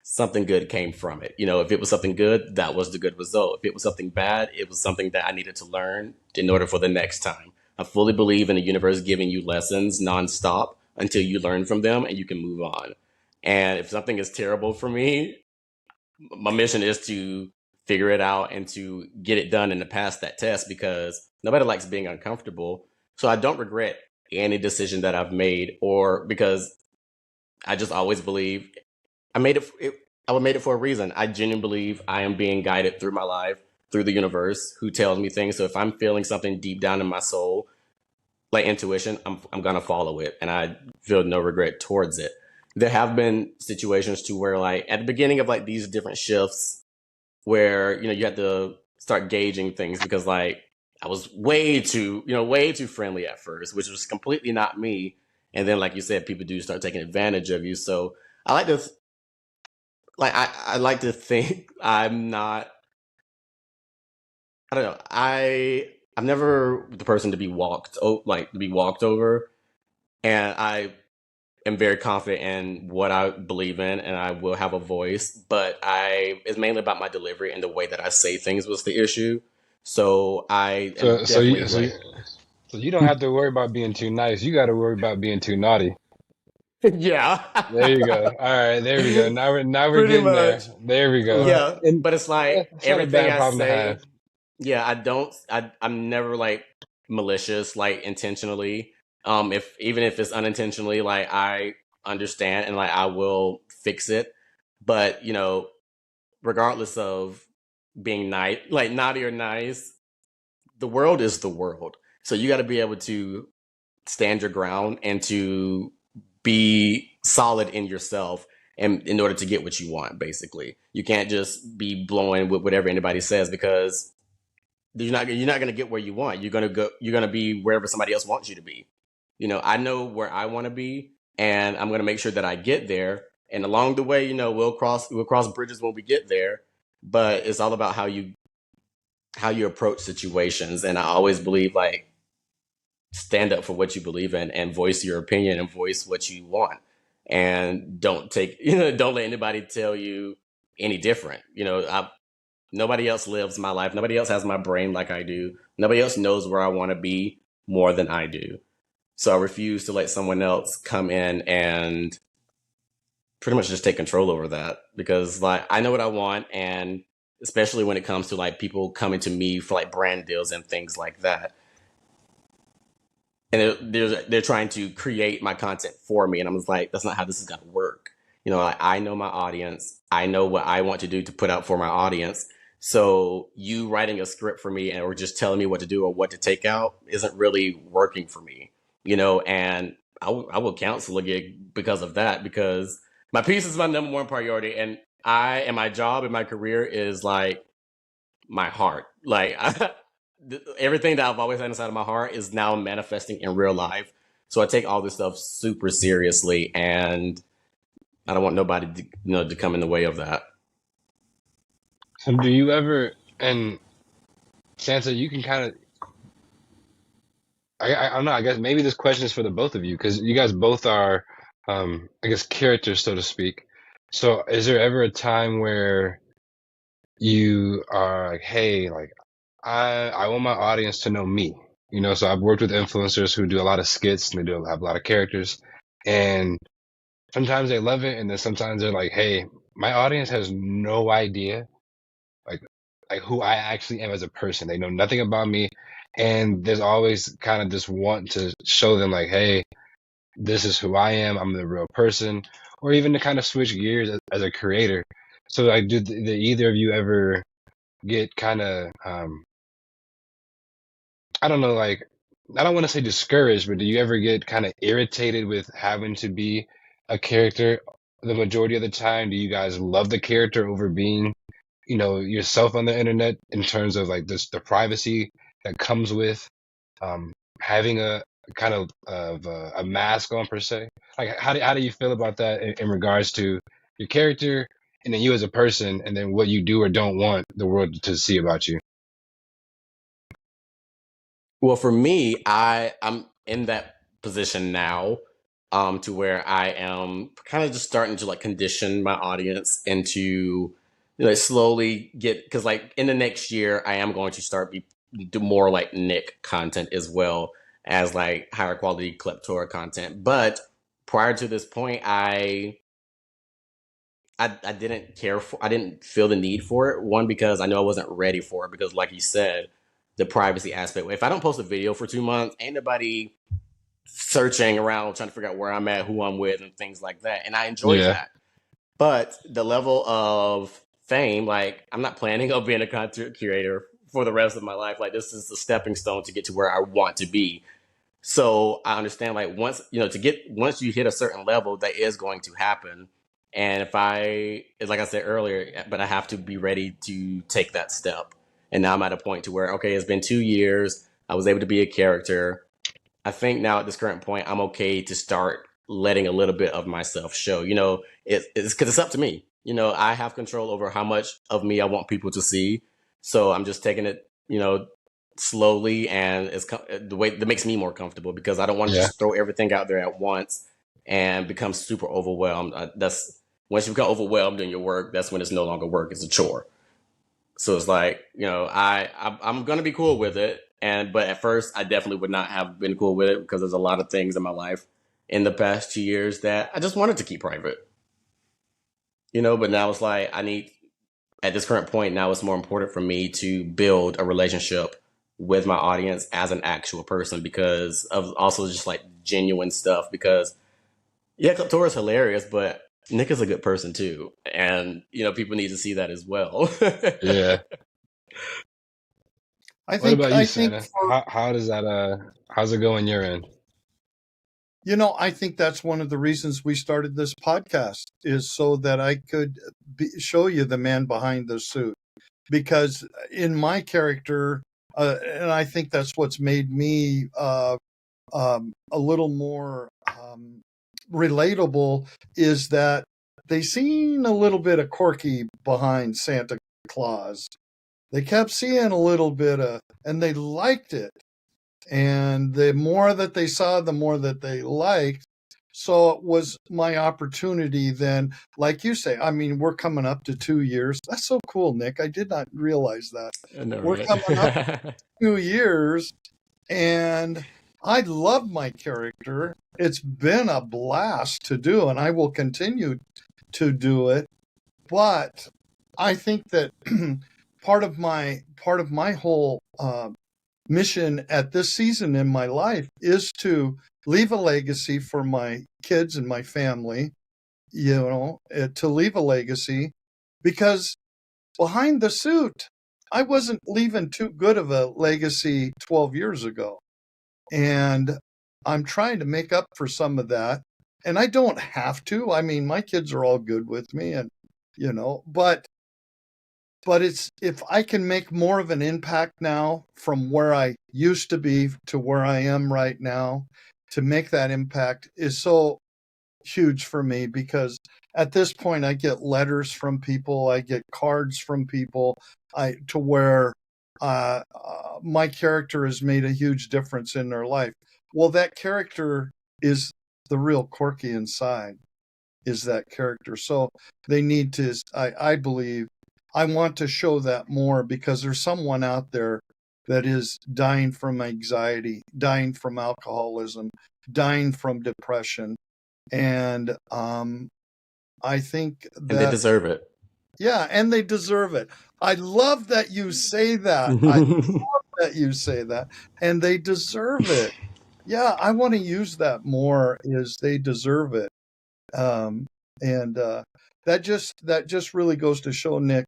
something good came from it. If it was something good, that was the good result. If it was something bad, it was something that I needed to learn in order for the next time. I fully believe in the universe giving you lessons nonstop until you learn from them and you can move on. And if something is terrible for me, my mission is to figure it out and to get it done and to pass that test, because nobody likes being uncomfortable. So I don't regret any decision that I've made, or because I just always believe I made it. I made it for a reason. I genuinely believe I am being guided through my life, through the universe, who tells me things. So if I'm feeling something deep down in my soul, like intuition, I'm gonna follow it, and I feel no regret towards it. There have been situations to where, like, at the beginning of like these different shifts, where you have to start gauging things, because like I was way too friendly at first, which was completely not me. And then, like you said, people do start taking advantage of you. So I like to I like to think I'm not. I don't know. I'm never the person to be walked over, and I am very confident in what I believe in, and I will have a voice. But it's mainly about my delivery and the way that I say things was the issue. So I am So definitely like, so you don't have to worry about being too nice. You got to worry about being too naughty. yeah, There you go. All right, there we go. Now we're pretty getting there. much. There we go. Yeah, And but it's like it's not a everything bad I problem to say. have. Yeah, I'm never like malicious, like intentionally. If even if it's unintentionally, like I understand and like I will fix it. But regardless of being nice, like naughty or nice, the world is the world. So you got to be able to stand your ground and to be solid in yourself, and in order to get what you want. Basically, you can't just be blowing with whatever anybody says, because you're not going to get where you want. You're going to be wherever somebody else wants you to be. I know where I want to be, and I'm going to make sure that I get there. And along the way, we'll cross bridges when we get there. But it's all about how you approach situations. And I always believe, like, stand up for what you believe in and voice your opinion and voice what you want. And don't let anybody tell you any different. Nobody else lives my life. Nobody else has my brain like I do. Nobody else knows where I want to be more than I do. So I refuse to let someone else come in and pretty much just take control over that, because like I know what I want, and especially when it comes to like people coming to me for like brand deals and things like that. And they're trying to create my content for me, and I'm just like, that's not how this is gonna work. Like, I know my audience. I know what I want to do to put out for my audience. So you writing a script for me or just telling me what to do or what to take out isn't really working for me. And I will cancel a gig because of that, because my peace is my number one priority, and my job and my career is like my heart. Like, everything that I've always had inside of my heart is now manifesting in real life. So I take all this stuff super seriously, and I don't want nobody to come in the way of that. So do you ever, and Sansa, you can kind of, I don't know, I guess maybe this question is for the both of you, because you guys both are, I guess, characters, so to speak. So is there ever a time where you are like, hey, like, I want my audience to know me? So I've worked with influencers who do a lot of skits, and they have a lot of characters. And sometimes they love it, and then sometimes they're like, hey, my audience has no idea like who I actually am as a person. They know nothing about me. And there's always kind of this want to show them like, hey, this is who I am. I'm the real person. Or even to kind of switch gears as a creator. So like, did either of you ever get kind of, I don't know, like, I don't want to say discouraged, but do you ever get kind of irritated with having to be a character the majority of the time? Do you guys love the character over being yourself on the internet, in terms of like the privacy that comes with having a kind of a mask on, per se? Like, how do you feel about that in regards to your character, and then you as a person, and then what you do or don't want the world to see about you? Well, for me, I'm in that position now, to where I am kind of just starting to like condition my audience into, slowly get, because like in the next year, I am going to do more like Nick content, as well as like higher quality Kleptora content. But prior to this point, I didn't I didn't feel the need for it. One, because I know I wasn't ready for it, because like you said, the privacy aspect. If I don't post a video for 2 months, ain't nobody searching around trying to figure out where I'm at, who I'm with, and things like that. And I enjoy Yeah. that. But the level of fame, like, I'm not planning on being a content curator for the rest of my life. Like, this is a stepping stone to get to where I want to be. So I understand, like, once once you hit a certain level, that is going to happen. And it's like I said earlier, but I have to be ready to take that step. And now I'm at a point to where, okay, it's been 2 years. I was able to be a character. I think now at this current point, I'm okay to start letting a little bit of myself show. It's because it's up to me. I have control over how much of me I want people to see. So I'm just taking it, slowly, and it's the way that makes me more comfortable, because I don't want to Yeah. just throw everything out there at once and become super overwhelmed. That's Once you become overwhelmed in your work, that's when it's no longer work; it's a chore. So it's like, I'm gonna be cool with it, but at first I definitely would not have been cool with it, because there's a lot of things in my life in the past 2 years that I just wanted to keep private. But now it's like at this current point now, it's more important for me to build a relationship with my audience as an actual person, because of also just like genuine stuff. Because yeah, Kleptora is hilarious, but Nick is a good person too, and people need to see that as well. Yeah. I What think about you, I think Santa? How does that how's it go on your end? I think that's one of the reasons we started this podcast, is so that I could show you the man behind the suit. Because in my character, and I think that's what's made me a little more relatable, is that they seen a little bit of quirky behind Santa Claus. They kept seeing a little bit and they liked it. And the more that they saw, the more that they liked. So it was my opportunity then, like you say, I mean, we're coming up to 2 years. That's so cool, Nick. I did not realize that. I know, We're coming up right? 2 years, and I love my character. It's been a blast to do, and I will continue to do it. But I think that part of my whole mission at this season in my life is to leave a legacy for my kids and my family, to leave a legacy, because behind the suit, I wasn't leaving too good of a legacy 12 years ago. And I'm trying to make up for some of that. And I don't have to. I mean, my kids are all good with me, and, but it's, if I can make more of an impact now from where I used to be to where I am right now, to make that impact is so huge for me, because at this point I get letters from people, I get cards from people, to where my character has made a huge difference in their life. Well, that character is the real Corky inside, is that character. So they need to, I believe, I want to show that more, because there's someone out there that is dying from anxiety, dying from alcoholism, dying from depression. And I think And they that, deserve it. yeah, and they deserve it. I love that you say that. I love that you say that. And they deserve it. Yeah, I want to use that more, is they deserve it. And that just really goes to show, Nick,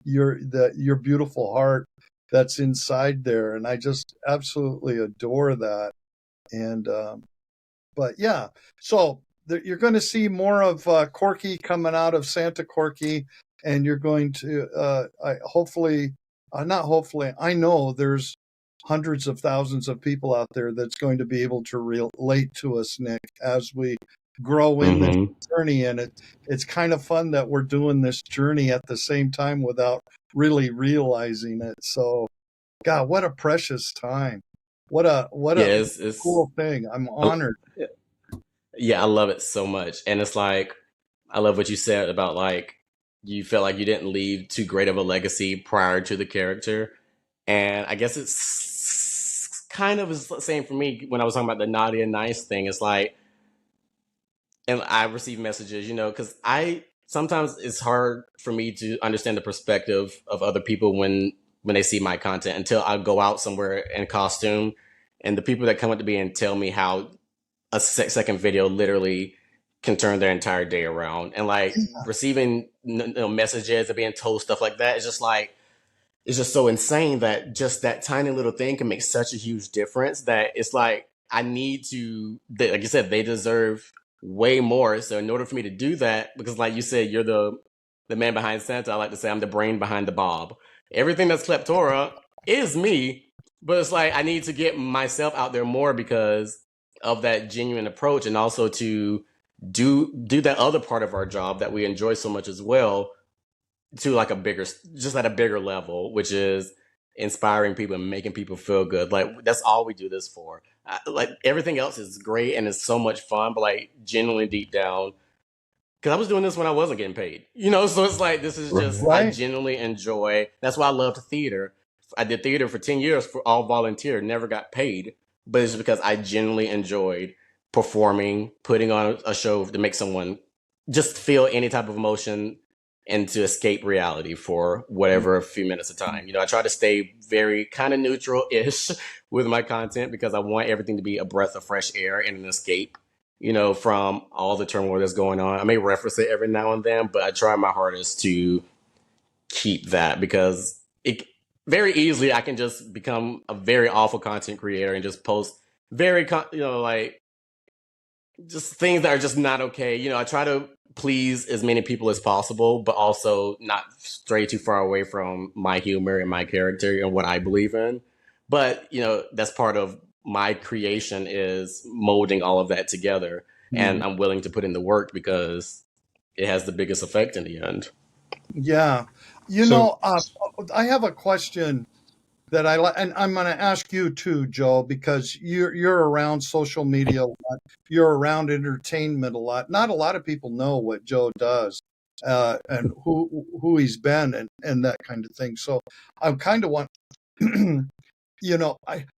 your beautiful heart that's inside there, and I just absolutely adore that. And but yeah, so you're going to see more of Corky coming out of Santa Corky, and you're going to hopefully, not hopefully, I know there's hundreds of thousands of people out there that's going to be able to relate to us, Nick, as we grow in this journey. And it's kind of fun that we're doing this journey at the same time without really realizing it. So, God, what a precious time. What a Yeah, cool thing. I'm honored. Yeah, I love it so much. And it's like, I love what you said about, like, you felt like you didn't leave too great of a legacy prior to the character. And I guess it's kind of the same for me when I was talking about the naughty and nice thing. It's like, and I receive messages, because I sometimes it's hard for me to understand the perspective of other people when they see my content until I go out somewhere in costume, and the people that come up to me and tell me how a second video literally can turn their entire day around, and like receiving messages and being told stuff like that is just like it's just so insane that just that tiny little thing can make such a huge difference that it's like I need to, like you said, they deserve way more. So in order for me to do that, because like you said, you're the man behind Santa. I like to say I'm the brain behind the Bob. Everything that's Kleptora is me, but it's like I need to get myself out there more because of that genuine approach, and also to do that other part of our job that we enjoy so much as well, to like just at a bigger level, which is inspiring people and making people feel good. Like that's all we do this for. Like everything else is great and it's so much fun, but like genuinely deep down, because I was doing this when I wasn't getting paid, so it's like this is just I genuinely enjoy. That's why I loved theater. I did theater for 10 years for all volunteer, never got paid, but it's because I genuinely enjoyed performing, putting on a show to make someone just feel any type of emotion and to escape reality for whatever a few minutes of time. I try to stay very kind of neutral-ish with my content because I want everything to be a breath of fresh air and an escape, from all the turmoil that's going on. I may reference it every now and then, but I try my hardest to keep that, because it very easily I can just become a very awful content creator and just post very, like just things that are just not okay. I try to please as many people as possible, but also not stray too far away from my humor and my character and what I believe in. But, that's part of my creation, is molding all of that together. And I'm willing to put in the work because it has the biggest effect in the end. Yeah. I have a question that and I'm going to ask you too, Joe, because you're around social media a lot. You're around entertainment a lot. Not a lot of people know what Joe does, and who he's been and that kind of thing. So I kind of want,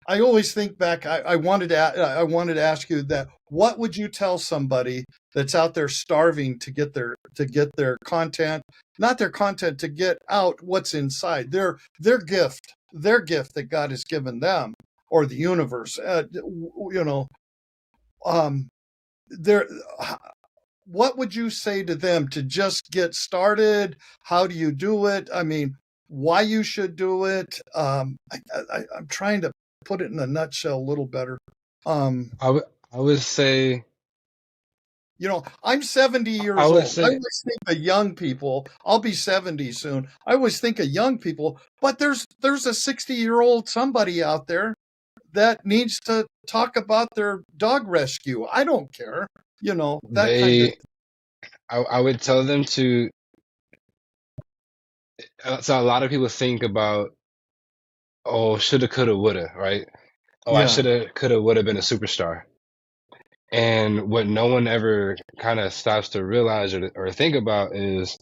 I always think back. I wanted to ask you that. What would you tell somebody that's out there starving to get their content, not their content, to get out what's inside their gift that God has given them, or the universe? What would you say to them to just get started? How do you do it? I mean, why you should do it? I'm trying to put it in a nutshell a little better. I would say, I'm 70 years I old. would I say, always think of young people. I'll be 70 soon. I always think of young people, but there's a 60-year-old somebody out there that needs to talk about their dog rescue. I don't care. That kind of. I would tell them to. So a lot of people think about, oh, shoulda, coulda, woulda, right? Oh, I Yeah. shoulda, coulda, woulda been a superstar. And what no one ever kind of stops to realize or think about is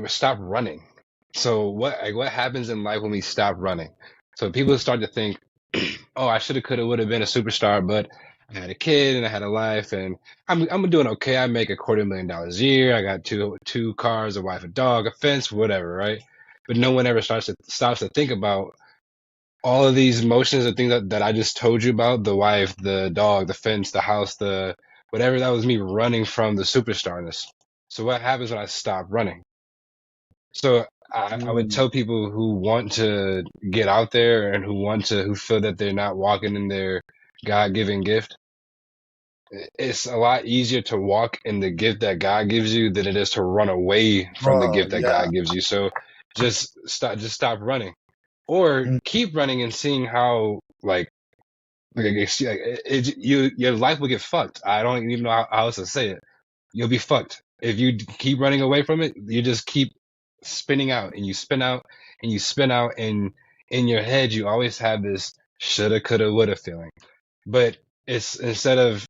stop running. So what happens in life when we stop running? So people start to think, oh, I shoulda, coulda, woulda been a superstar, but I had a kid and I had a life, and I'm doing okay. I make $250,000 a year. I got two cars, a wife, a dog, a fence, whatever, right? But no one ever stops to think about all of these emotions and things that I just told you about: the wife, the dog, the fence, the house, the whatever. That was me running from the superstarness. So what happens when I stop running? So I would tell people who want to get out there and who feel that they're not walking in their God-given gift, it's a lot easier to walk in the gift that God gives you than it is to run away from the gift that God gives you. So just stop running, or keep running and seeing how your life will get fucked. I don't even know how else to say it. You'll be fucked if you keep running away from it. You just keep spinning out, and you spin out, and you spin out, and in your head you always have this shoulda, coulda, woulda feeling. But it's instead of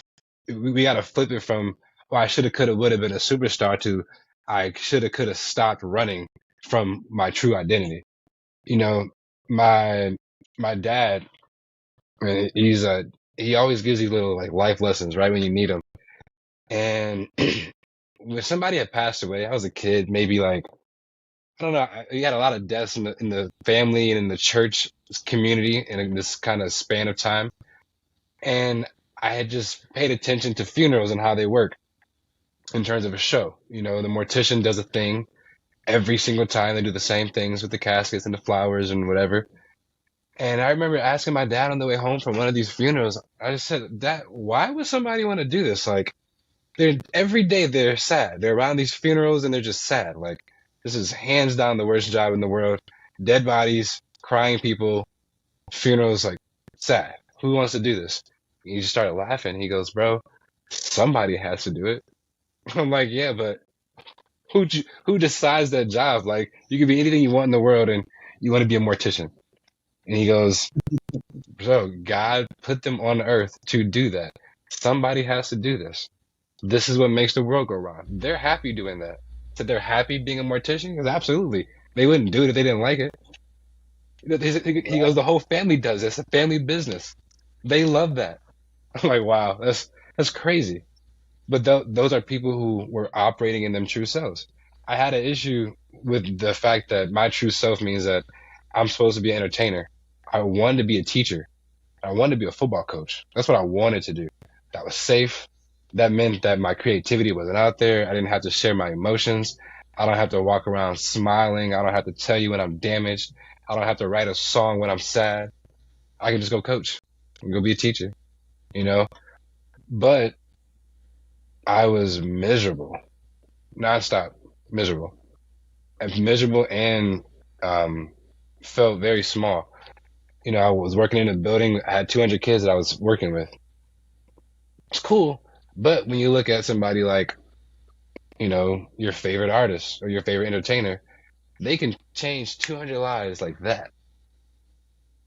we got to flip it from, oh, I shoulda, coulda, woulda been a superstar, to I shoulda, coulda stopped running from my true identity. My dad, he always gives you little like life lessons right when you need them. And when somebody had passed away, I was a kid, maybe like, I don't know, you had a lot of deaths in the family and in the church community and in this kind of span of time. And I had just paid attention to funerals and how they work in terms of a show. You know, the mortician does a thing every single time. They do the same things with the caskets and the flowers and whatever. And I remember asking my dad on the way home from one of these funerals, I just said, Dad, why would somebody want to do this? Like, they're every day they're sad. They're around these funerals and they're just sad. Like, this is hands down the worst job in the world. Dead bodies, crying people, funerals, like, sad. Who wants to do this? He just started laughing. He goes, bro, somebody has to do it. I'm like, yeah, but who decides that job? Like, you could be anything you want in the world and you want to be a mortician. And he goes, so God put them on earth to do that. Somebody has to do this. This is what makes the world go round. They're happy doing that. So they're happy being a mortician? Because absolutely. They wouldn't do it if they didn't like it. He goes, the whole family does it. It's a family business. They love that. I'm like, wow, that's crazy. But those are people who were operating in them true selves. I had an issue with the fact that my true self means that I'm supposed to be an entertainer. I wanted to be a teacher. I wanted to be a football coach. That's what I wanted to do. That was safe. That meant that my creativity wasn't out there. I didn't have to share my emotions. I don't have to walk around smiling. I don't have to tell you when I'm damaged. I don't have to write a song when I'm sad. I can just go coach and go be a teacher, you know? But I was miserable, nonstop miserable. And miserable and felt very small. You know, I was working in a building. I had 200 kids that I was working with. It's cool. But when you look at somebody like, you know, your favorite artist or your favorite entertainer, they can change 200 lives like that.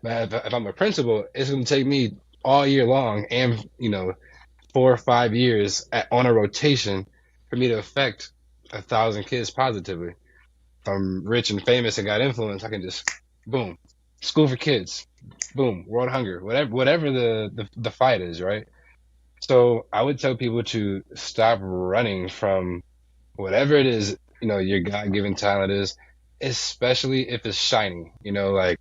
But if I'm a principal, it's going to take me all year long and, you know, 4 or 5 years on a rotation for me to affect 1,000 kids positively. If I'm rich and famous and got influence, I can just, boom, school for kids, boom, world hunger, whatever the fight is, right? So I would tell people to stop running from whatever it is, you know, your God-given talent is, especially if it's shiny. You know, like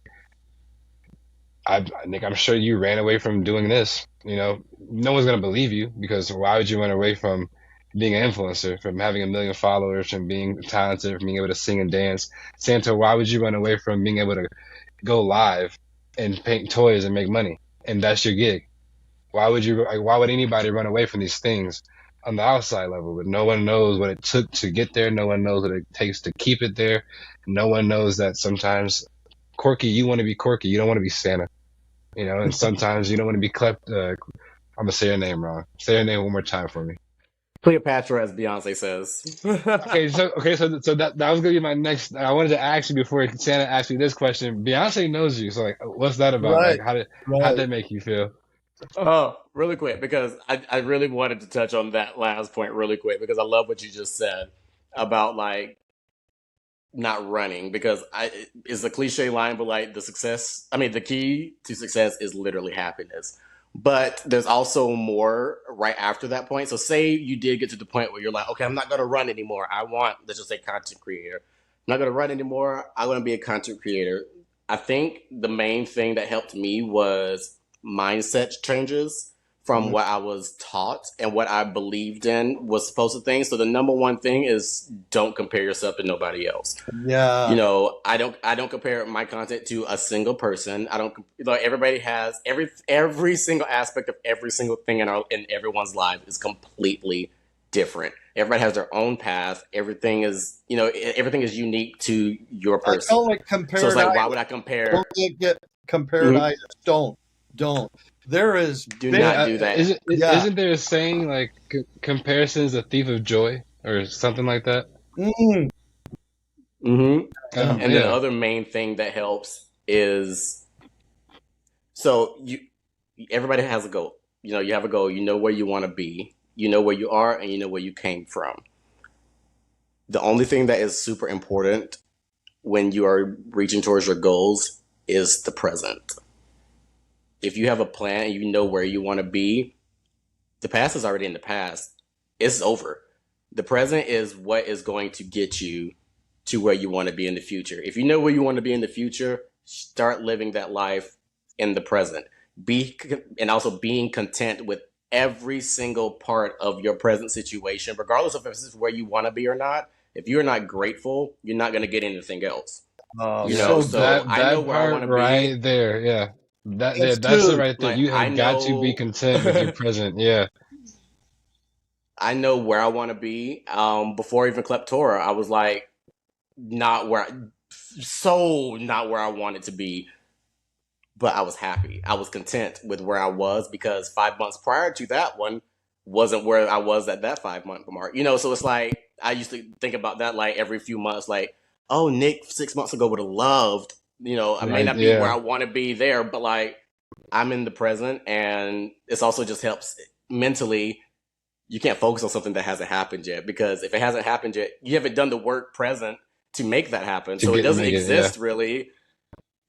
Nick, I'm sure you ran away from doing this. You know, no one's gonna believe you because why would you run away from being an influencer, from having 1 million followers, from being talented, from being able to sing and dance? Santa, why would you run away from being able to go live and paint toys and make money? And that's your gig. Why would anybody run away from these things on the outside level? But no one knows what it took to get there. No one knows what it takes to keep it there. No one knows that sometimes quirky, you want to be quirky. You don't want to be Santa, you know, and sometimes you don't want to be I'm going to say her name wrong. Say her name one more time for me. Cleopatra, as Beyonce says. So that was gonna be my next. I wanted to ask you before Santa asked me this question. Beyonce knows you, so like, what's that about? Right. Like, how did that make you feel? Oh, really quick, because I really wanted to touch on that last point really quick because I love what you just said about like not running because it's a cliche line, but like the key to success is literally happiness. But there's also more right after that point. So say you did get to the point where you're like, okay, I'm not going to run anymore. Let's just say content creator. I'm not going to run anymore. I want to be a content creator. I think the main thing that helped me was mindset changes from what I was taught and what I believed in was supposed to think. So the number one thing is don't compare yourself to nobody else. Yeah. You know, I don't compare my content to a single person. I don't, like everybody has every single aspect of every single thing in everyone's life is completely different. Everybody has their own path. Everything is unique to your person. I call it compared. So it's like, why would I compare? Don't get compared items. Don't. There is. Do not do that. Isn't there a saying like comparison is a thief of joy or something like that? Mm. Mm-hmm. And then the other main thing that helps is everybody has a goal. You know, you have a goal. You know where you want to be. You know where you are, and you know where you came from. The only thing that is super important when you are reaching towards your goals is the present. If you have a plan and you know where you want to be, the past is already in the past. it's over. The present is what is going to get you to where you want to be in the future. If you know where you want to be in the future, start living that life in the present. And also being content with every single part of your present situation, regardless of if this is where you want to be or not. If you're not grateful, you're not going to get anything else. You know, So so That I know that where I part want to be. right there, yeah. That yes, there, that's it dude. right there. Like You have got to be content with your present. Yeah. I know where I want to be. Before even Kleptora, I was like not where, so not where I wanted to be, but I was happy. I was content with where I was because 5 months prior to that one wasn't where I was at that 5 month mark. You know, so it's like I used to think about that like every few months, like, oh, Nick 6 months ago would have loved, you know, I may Right. not be where Yeah. I want to be there, but like I'm in the present, and it's also just helps mentally. You can't focus on something that hasn't happened yet, because if it hasn't happened yet, you haven't done the work present to make that happen. To So it get doesn't make it. Yeah. exist really.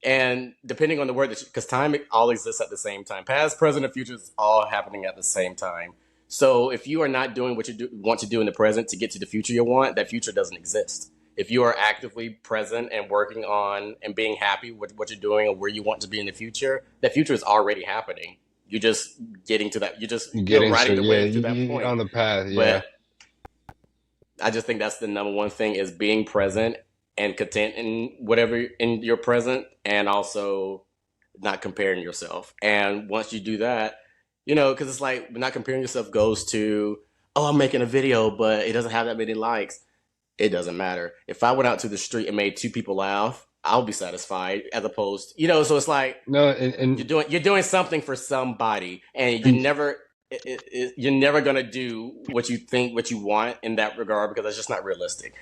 And depending on the word, because time all exists at the same time, past, present, and future is all happening at the same time. So if you are not doing what want to do in the present to get to the future you want, that future doesn't exist. If you are actively present and working on and being happy with what you're doing or where you want to be in the future, that future is already happening. You're just getting to that. You're just Getting riding to the yeah. wave to that You point. on the path. Yeah. But I just think that's the number one thing is being present and content in whatever in your present, and also not comparing yourself. And once you do that, you know, because it's like not comparing yourself goes to, oh, I'm making a video, but it doesn't have that many likes. It doesn't matter. If I went out to the street and made 2 people laugh, I'll be satisfied. As opposed, you know, so it's like No, and you're doing something for somebody, and and you're never gonna do what you think what you want in that regard, because that's just not realistic.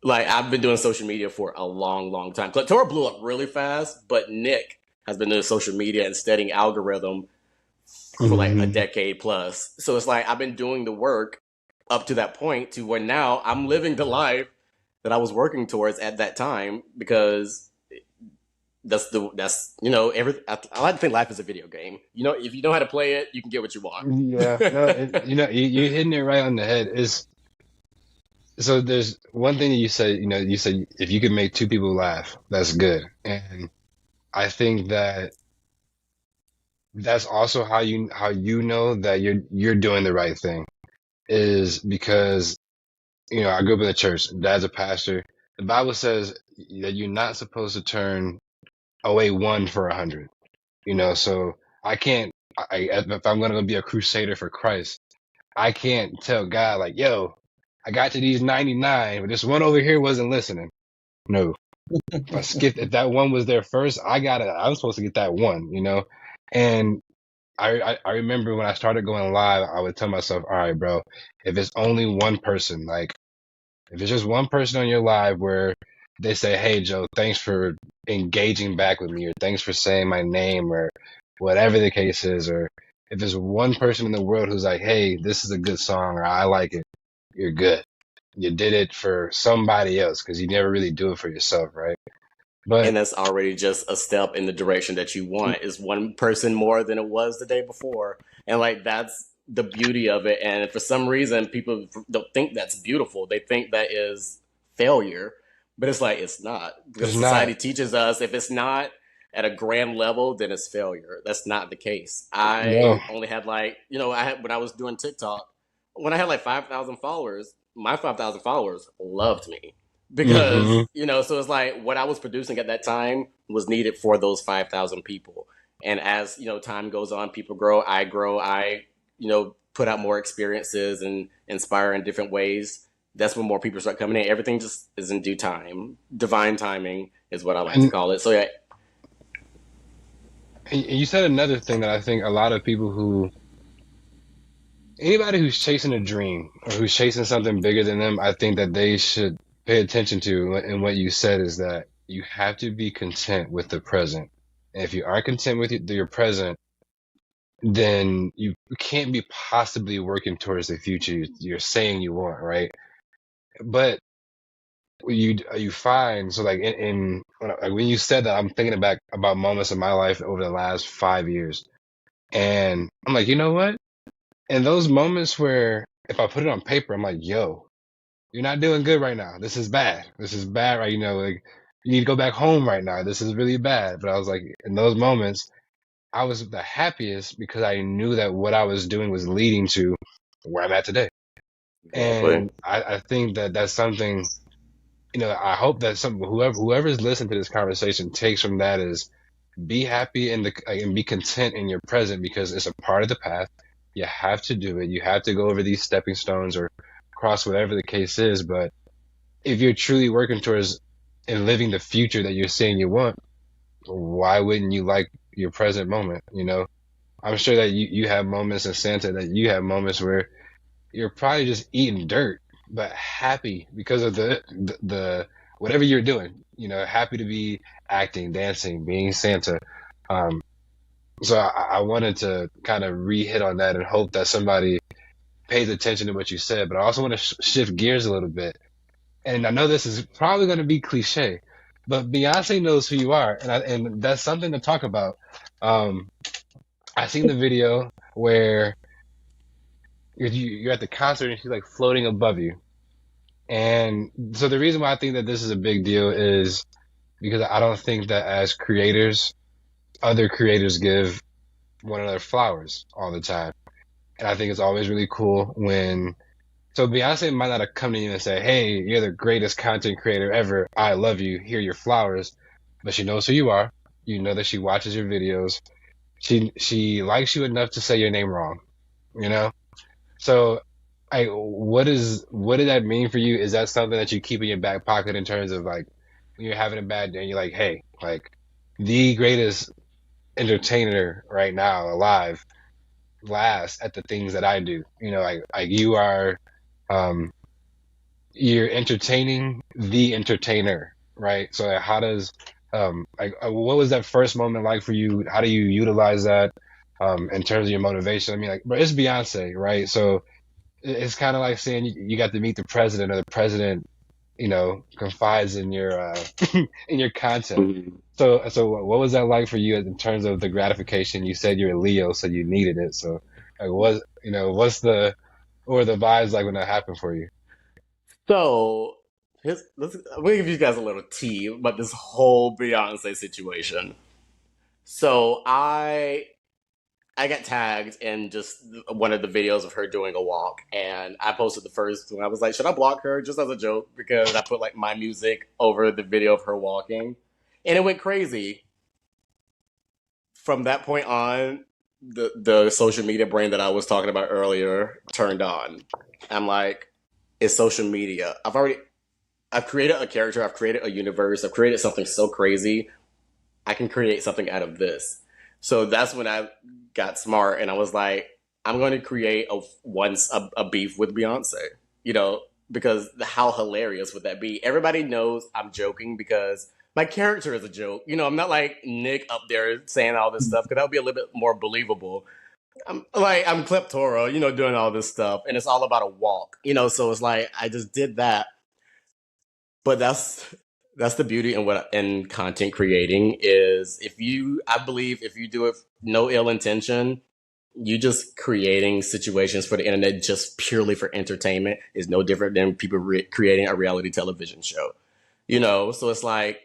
Like I've been doing social media for a long, long time. Kleptora blew up really fast, but Nick has been doing social media and studying algorithm for like a mhm. decade plus. So it's like I've been doing the work up to that point to where now I'm living the life that I was working towards at that time, because that's you know I like to think life is a video game. You know, if you know how to play it, you can get what you want. Yeah. No, you know, you're hitting it right on the head. Is so there's one thing that you say, you know, you say if you can make 2 people laugh, that's good. And I think that that's also how you know that you're doing the right thing is because, you know, I grew up in the church. Dad's a pastor. The Bible says that you're not supposed to turn away one for 100. You know, so I can't. If I'm gonna be a crusader for Christ, I can't tell God like, "Yo, I got to these 99, but this one over here wasn't listening." No, if I skipped, if that one was there first, I'm supposed to get that one. You know, and I remember when I started going live, I would tell myself, "All right, bro, if it's only one person, like if it's just one person on your live where they say, 'Hey, Joe, thanks for engaging back with me,' or 'Thanks for saying my name,' or whatever the case is, or if there's one person in the world who's like, 'Hey, this is a good song,' or 'I like it,' you're good. You did it for somebody else because you never really do it for yourself, right? But And that's already just a step in the direction that you want. Is one person more than it was the day before, and like that's the beauty of it. And for some reason people don't think that's beautiful. They think that is failure, but it's like it's not, because it's society not. teaches us if it's not at a grand level, then it's failure. That's not the case. No. I only had like, you know, I had when I was doing TikTok, when I had like 5,000 followers, my 5,000 followers loved me, Hmm. because you know, so it's like what I was producing at that time was needed for those 5,000 people. And as you know, time goes on, people grow, I you know, put out more experiences and inspire in different ways. That's when more people start coming in. Everything just is in due time. Divine timing is what I like to And, call it. So yeah. and you said another thing that I think a lot of people anybody who's chasing a dream or who's chasing something bigger than them, I think that they should pay attention to. And what you said is that you have to be content with the present. And if you aren't content with your present, then you can't be possibly working towards the future you're saying you want, right? But you find so like when you said that, I'm thinking back about moments in my life over the last 5 years, and I'm like, you know what? In those moments where if I put it on paper, I'm like, yo, you're not doing good right now. This is bad. This is bad, right? Like you need to go back home right now. This is really bad. But I was like, in those moments, I was the happiest because I knew that what I was doing was leading to where I'm at today. Exactly. And I think that that's something, I hope that whoever's listening to this conversation takes from that is be happy and be content in your present because it's a part of the path. You have to do it. You have to go over these stepping stones or cross whatever the case is. But if you're truly working towards and living the future that you're saying you want, why wouldn't you like your present moment? I'm sure that you have moments in Santa that you have moments where you're probably just eating dirt, but happy because of the whatever you're doing. Happy to be acting, dancing, being Santa. Um, so I wanted to kind of re-hit on that and hope that somebody pays attention to what you said. But I also want to shift gears a little bit. And I know this is probably going to be cliche, but Beyonce knows who you are, and that's something to talk about. Um, I seen the video where you're at the concert and she's like floating above you. And so the reason why I think that this is a big deal is because I don't think that as creators, other creators give one another flowers all the time. And I think it's always really cool so Beyonce might not have come to you and say, hey, you're the greatest content creator ever. I love you. Here are your flowers. But she knows who you are. You know that she watches your videos. She likes you enough to say your name wrong, you know? So what did that mean for you? Is that something that you keep in your back pocket in terms of like when you're having a bad day and you're like, hey, like the greatest entertainer right now alive last at the things that I do. Like you are you're entertaining the entertainer, right? So how does what was that first moment like for you? How do you utilize that in terms of your motivation? I mean, like, but it's Beyonce, right? So it's kind of like saying you got to meet the president, or the president, confides in your in your content. Mhm. So what was that like for you in terms of the gratification? You said you're a Leo, so you needed it. So like, what were the vibes like when that happened for you? So, I'm gonna give you guys a little tea about this whole Beyonce situation. So, I got tagged in just one of the videos of her doing a walk, and I posted the first one. I was like, should I block her just as a joke because I put like my music over the video of her walking, and it went crazy. From that point on, the social media brain that I was talking about earlier turned on. I'm like, it's social media. I've created a character, I've created a universe, I've created something so crazy. I can create something out of this. So that's when I got smart and I was like, I'm going to create a beef with Beyonce, you know, because how hilarious would that be? Everybody knows I'm joking because my character is a joke. I'm not like Nick up there saying all this stuff because that would be a little bit more believable. I'm Kleptora, doing all this stuff, and it's all about a walk, So it's like I just did that, but that's the beauty in content creating is I believe if you do it no ill intention, you just creating situations for the internet just purely for entertainment is no different than people creating a reality television show, So it's like,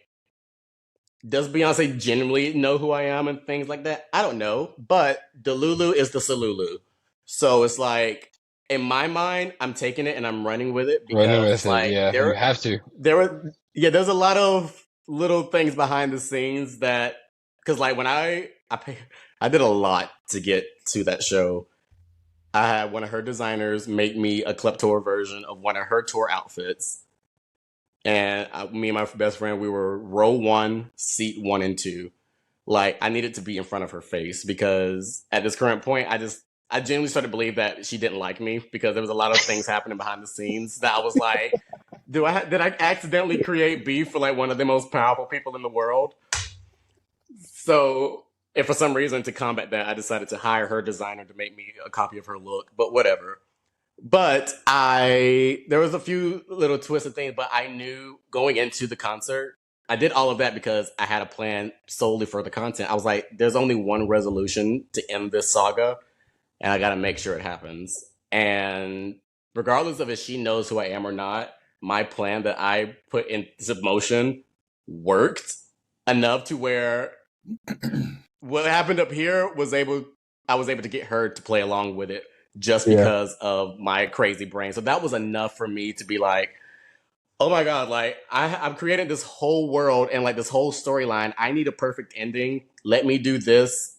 does Beyonce genuinely know who I am and things like that? I don't know, but Delulu is the Salulu. So it's like, in my mind, I'm taking it and I'm running with it Running because it's with it, like yeah, you have to. there's a lot of little things behind the scenes that, because like when I did a lot to get to that show. I had one of her designers make me a Kleptor version of one of her tour outfits. And me and my best friend, we were row one, seat 1 and 2. Like I needed to be in front of her face because at this current point, I genuinely started to believe that she didn't like me because there was a lot of things happening behind the scenes that I was like, did I accidentally create beef for like one of the most powerful people in the world? So, if for some reason to combat that, I decided to hire her designer to make me a copy of her look. But whatever. But there was a few little twisted things, but I knew going into the concert, I did all of that because I had a plan solely for the content. I was like, there's only one resolution to end this saga, and I got to make sure it happens. And regardless of if she knows who I am or not, my plan that I put into motion worked enough to where what happened up here I was able to get her to play along with it just Yeah. because of my crazy brain. So that was enough for me to be like, oh my God, like I'm creating this whole world and like this whole storyline. I need a perfect ending. Let me do this.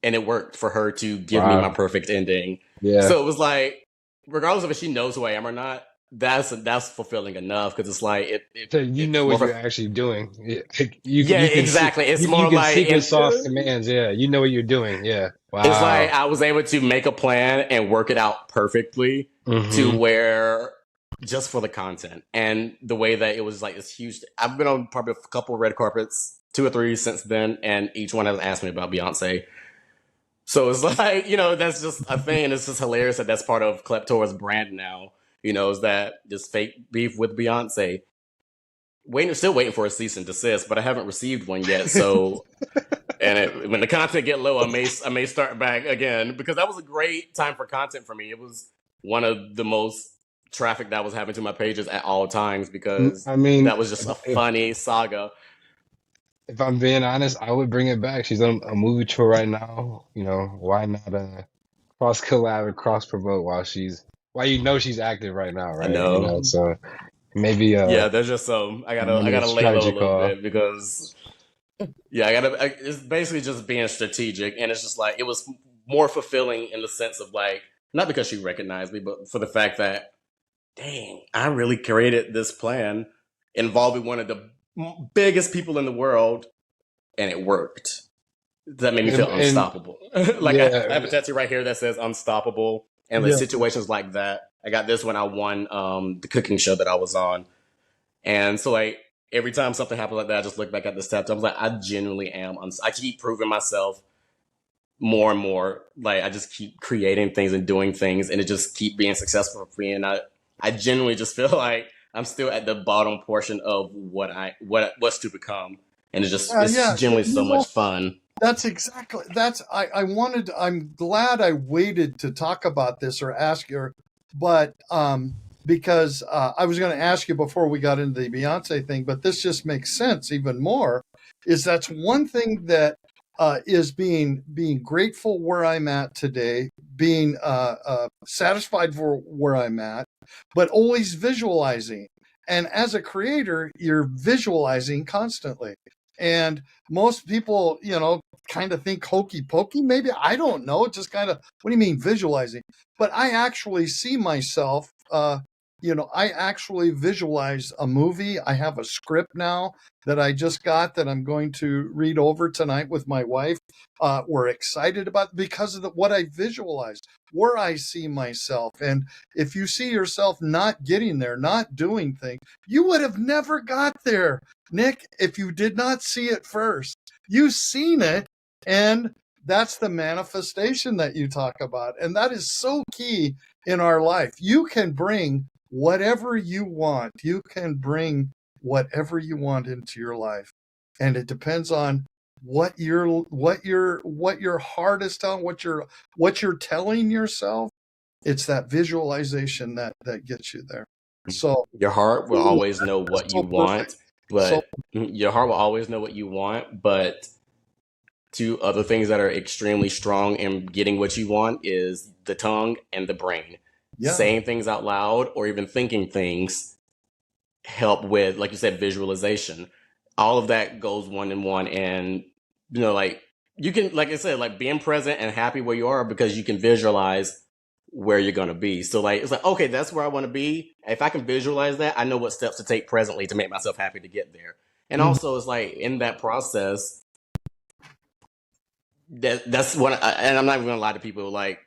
And it worked for her to give me my Wow. perfect ending. Yeah. So it was like, regardless of if she knows who I am or not, that's fulfilling enough because it's like So you know it's more what for, you're actually doing. yeah, You can see exactly. It's you more can like sequence off commands. Yeah, you know what you're doing. Yeah. it's like Wow. I was able to make a plan and work it out perfectly to Mm-hmm. where just for the content and the way that it was like this huge. I've been on probably a couple red carpets, 2 or 3 since then, and each one has asked me about Beyonce. So it's like, that's just a thing. And it's just hilarious that that's part of Kleptora's brand now, is that this fake beef with Beyonce. Still waiting for a cease and desist, but I haven't received one yet. So, when the content get low, I may start back again because that was a great time for content for me. It was one of the most traffic that was happening to my pages at all times because I mean, that was just a funny saga. if I'm being honest, I would bring it back. She's on a movie tour right now. Why not cross collab and cross promote while she's active right now, I right? know. So maybe Yeah, there's just I maybe a gotta lay low a strategy little call. bit because yeah, it's basically just being strategic, and it's just like it was more fulfilling in the sense of like not because she recognized me, but for the fact that dang, I really created this plan involving one of the biggest people in the world, and it worked. That made me feel And unstoppable. Like I yeah, have a tattoo right here that says unstoppable, and like Yeah. situations like that. I got this when I won the cooking show that I was on. And so, like, every time something happens like that, I just look back at this tattoo. I was like, I genuinely am. I keep proving myself more and more. Like, I just keep creating things and doing things, and it just keep being successful for me. And I genuinely just feel like I'm still at the bottom portion of what's to become, and it's Yeah. genuinely so much fun. I'm glad I waited to talk about this or ask you, but because I was going to ask you before we got into the Beyonce thing, but this just makes sense even more. That's one thing that is being grateful where I'm at today, being satisfied for where I'm at, but always visualizing. And as a creator, you're visualizing constantly. And most people, kind of think hokey pokey, maybe. I don't know. Just kind of, what do you mean visualizing? But I actually see myself, I actually visualize a movie. I have a script now that I just got that I'm going to read over tonight with my wife. We're excited about because of what I visualized, where I see myself. And if you see yourself not getting there, not doing things, you would have never got there, Nick, if you did not see it first. You've seen it, and that's the manifestation that you talk about. And that is so key in our life. You can bring whatever you want. You can bring whatever you want into your life. And it depends on what your heart is telling, what you're telling yourself. It's that visualization that gets you there. So Your heart will always know what you so perfect. want, but your heart will always know what you want, but two other things that are extremely strong in getting what you want is the tongue and the brain. Yeah. Saying things out loud or even thinking things help with, like you said, visualization. All of that goes one in one. And, like you can, like I said, like being present and happy where you are because you can visualize where you're going to be. So like, it's like, okay, that's where I want to be. If I can visualize that, I know what steps to take presently to make myself happy to get there. And also it's like in that process, that's what, and I'm not even gonna lie to people, like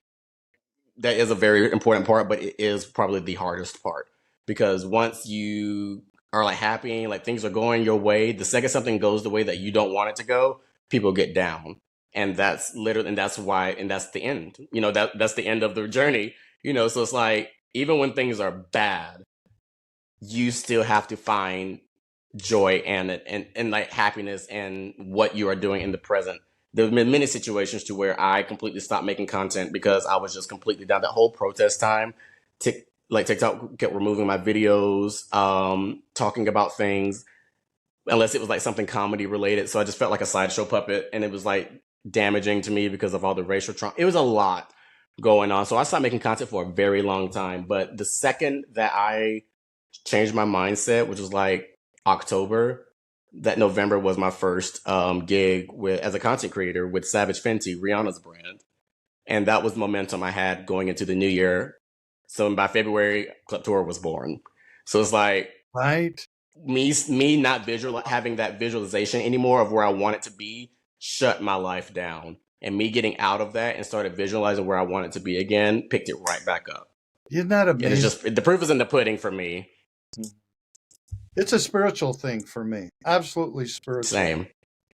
that is a very important part, but it is probably the hardest part because once you are like happy, like things are going your way, the second something goes the way that you don't want it to go, people get down, and that's literally, and that's why, and that's the end. That's the end of the journey. So it's like even when things are bad, you still have to find joy and like happiness and what you are doing in the present. There have been many situations to where I completely stopped making content because I was just completely down. That whole protest time, TikTok kept removing my videos, talking about things, unless it was like something comedy related. So I just felt like a sideshow puppet, and it was like damaging to me because of all the racial trauma. It was a lot going on. So I stopped making content for a very long time. But the second that I changed my mindset, which was like October, that November was my first gig as a content creator with Savage Fenty, Rihanna's brand. And that was the momentum I had going into the new year. So by February, Kleptora was born. So it's like Right. me not having that visualization anymore of where I want it to be shut my life down. And me getting out of that and started visualizing where I want it to be again, picked it right back up. Isn't that amazing? And it's just, the proof is in the pudding for me. It's a spiritual thing for me. Absolutely spiritual. Same.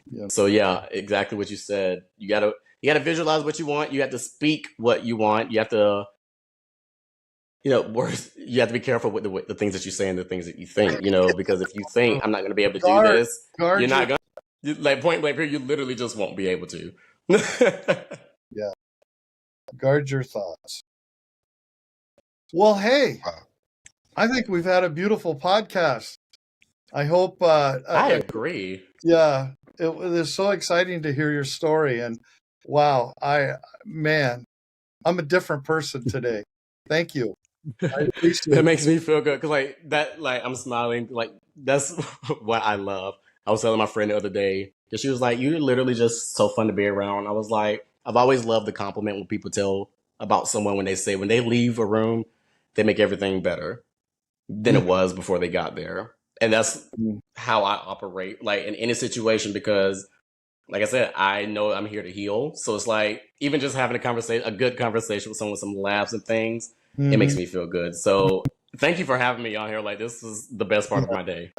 Yeah. So yeah, exactly what you said. You gotta visualize what you want. You have to speak what you want. You have to, you have to be careful with the things that you say and the things that you think, because if you think I'm not going to be able to do this, you're not going to, like point blank period, you literally just won't be able to. Yeah. Guard your thoughts. Well, hey, I think we've had a beautiful podcast. I hope. I agree. Yeah. It was so exciting to hear your story. And wow, I'm a different person today. Thank you. I appreciate That makes me feel good because I'm smiling. Like that's what I love. I was telling my friend the other day because she was like, "You're literally just so fun to be around." I was like, I've always loved the compliment when people tell about someone when they leave a room, they make everything better than it was before they got there. And that's how I operate, like in any situation, because like I said, I know I'm here to heal. So it's like, even just having a good conversation with someone with some laughs and things, it makes me feel good. So thank you for having me on here. Like, this is the best part of my day.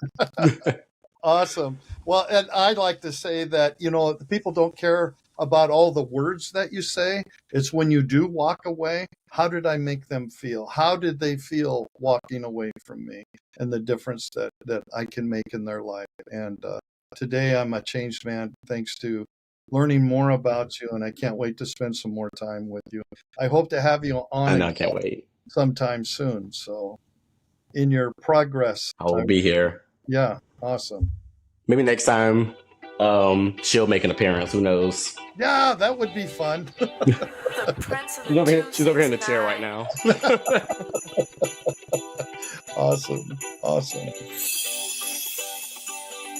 Awesome. Well, and I'd like to say that, the people don't care about all the words that you say. It's when you do walk away, how did I make them feel? How did they feel walking away from me, and the difference that I can make in their life? And today I'm a changed man thanks to learning more about you, and I can't wait to spend some more time with you. I hope to have you on I can't wait. Sometime soon. So in your progress. I will be here. Yeah. Awesome. Maybe next time she'll make an appearance. Who knows? Yeah, that would be fun. She's over here in the chair right now. Awesome.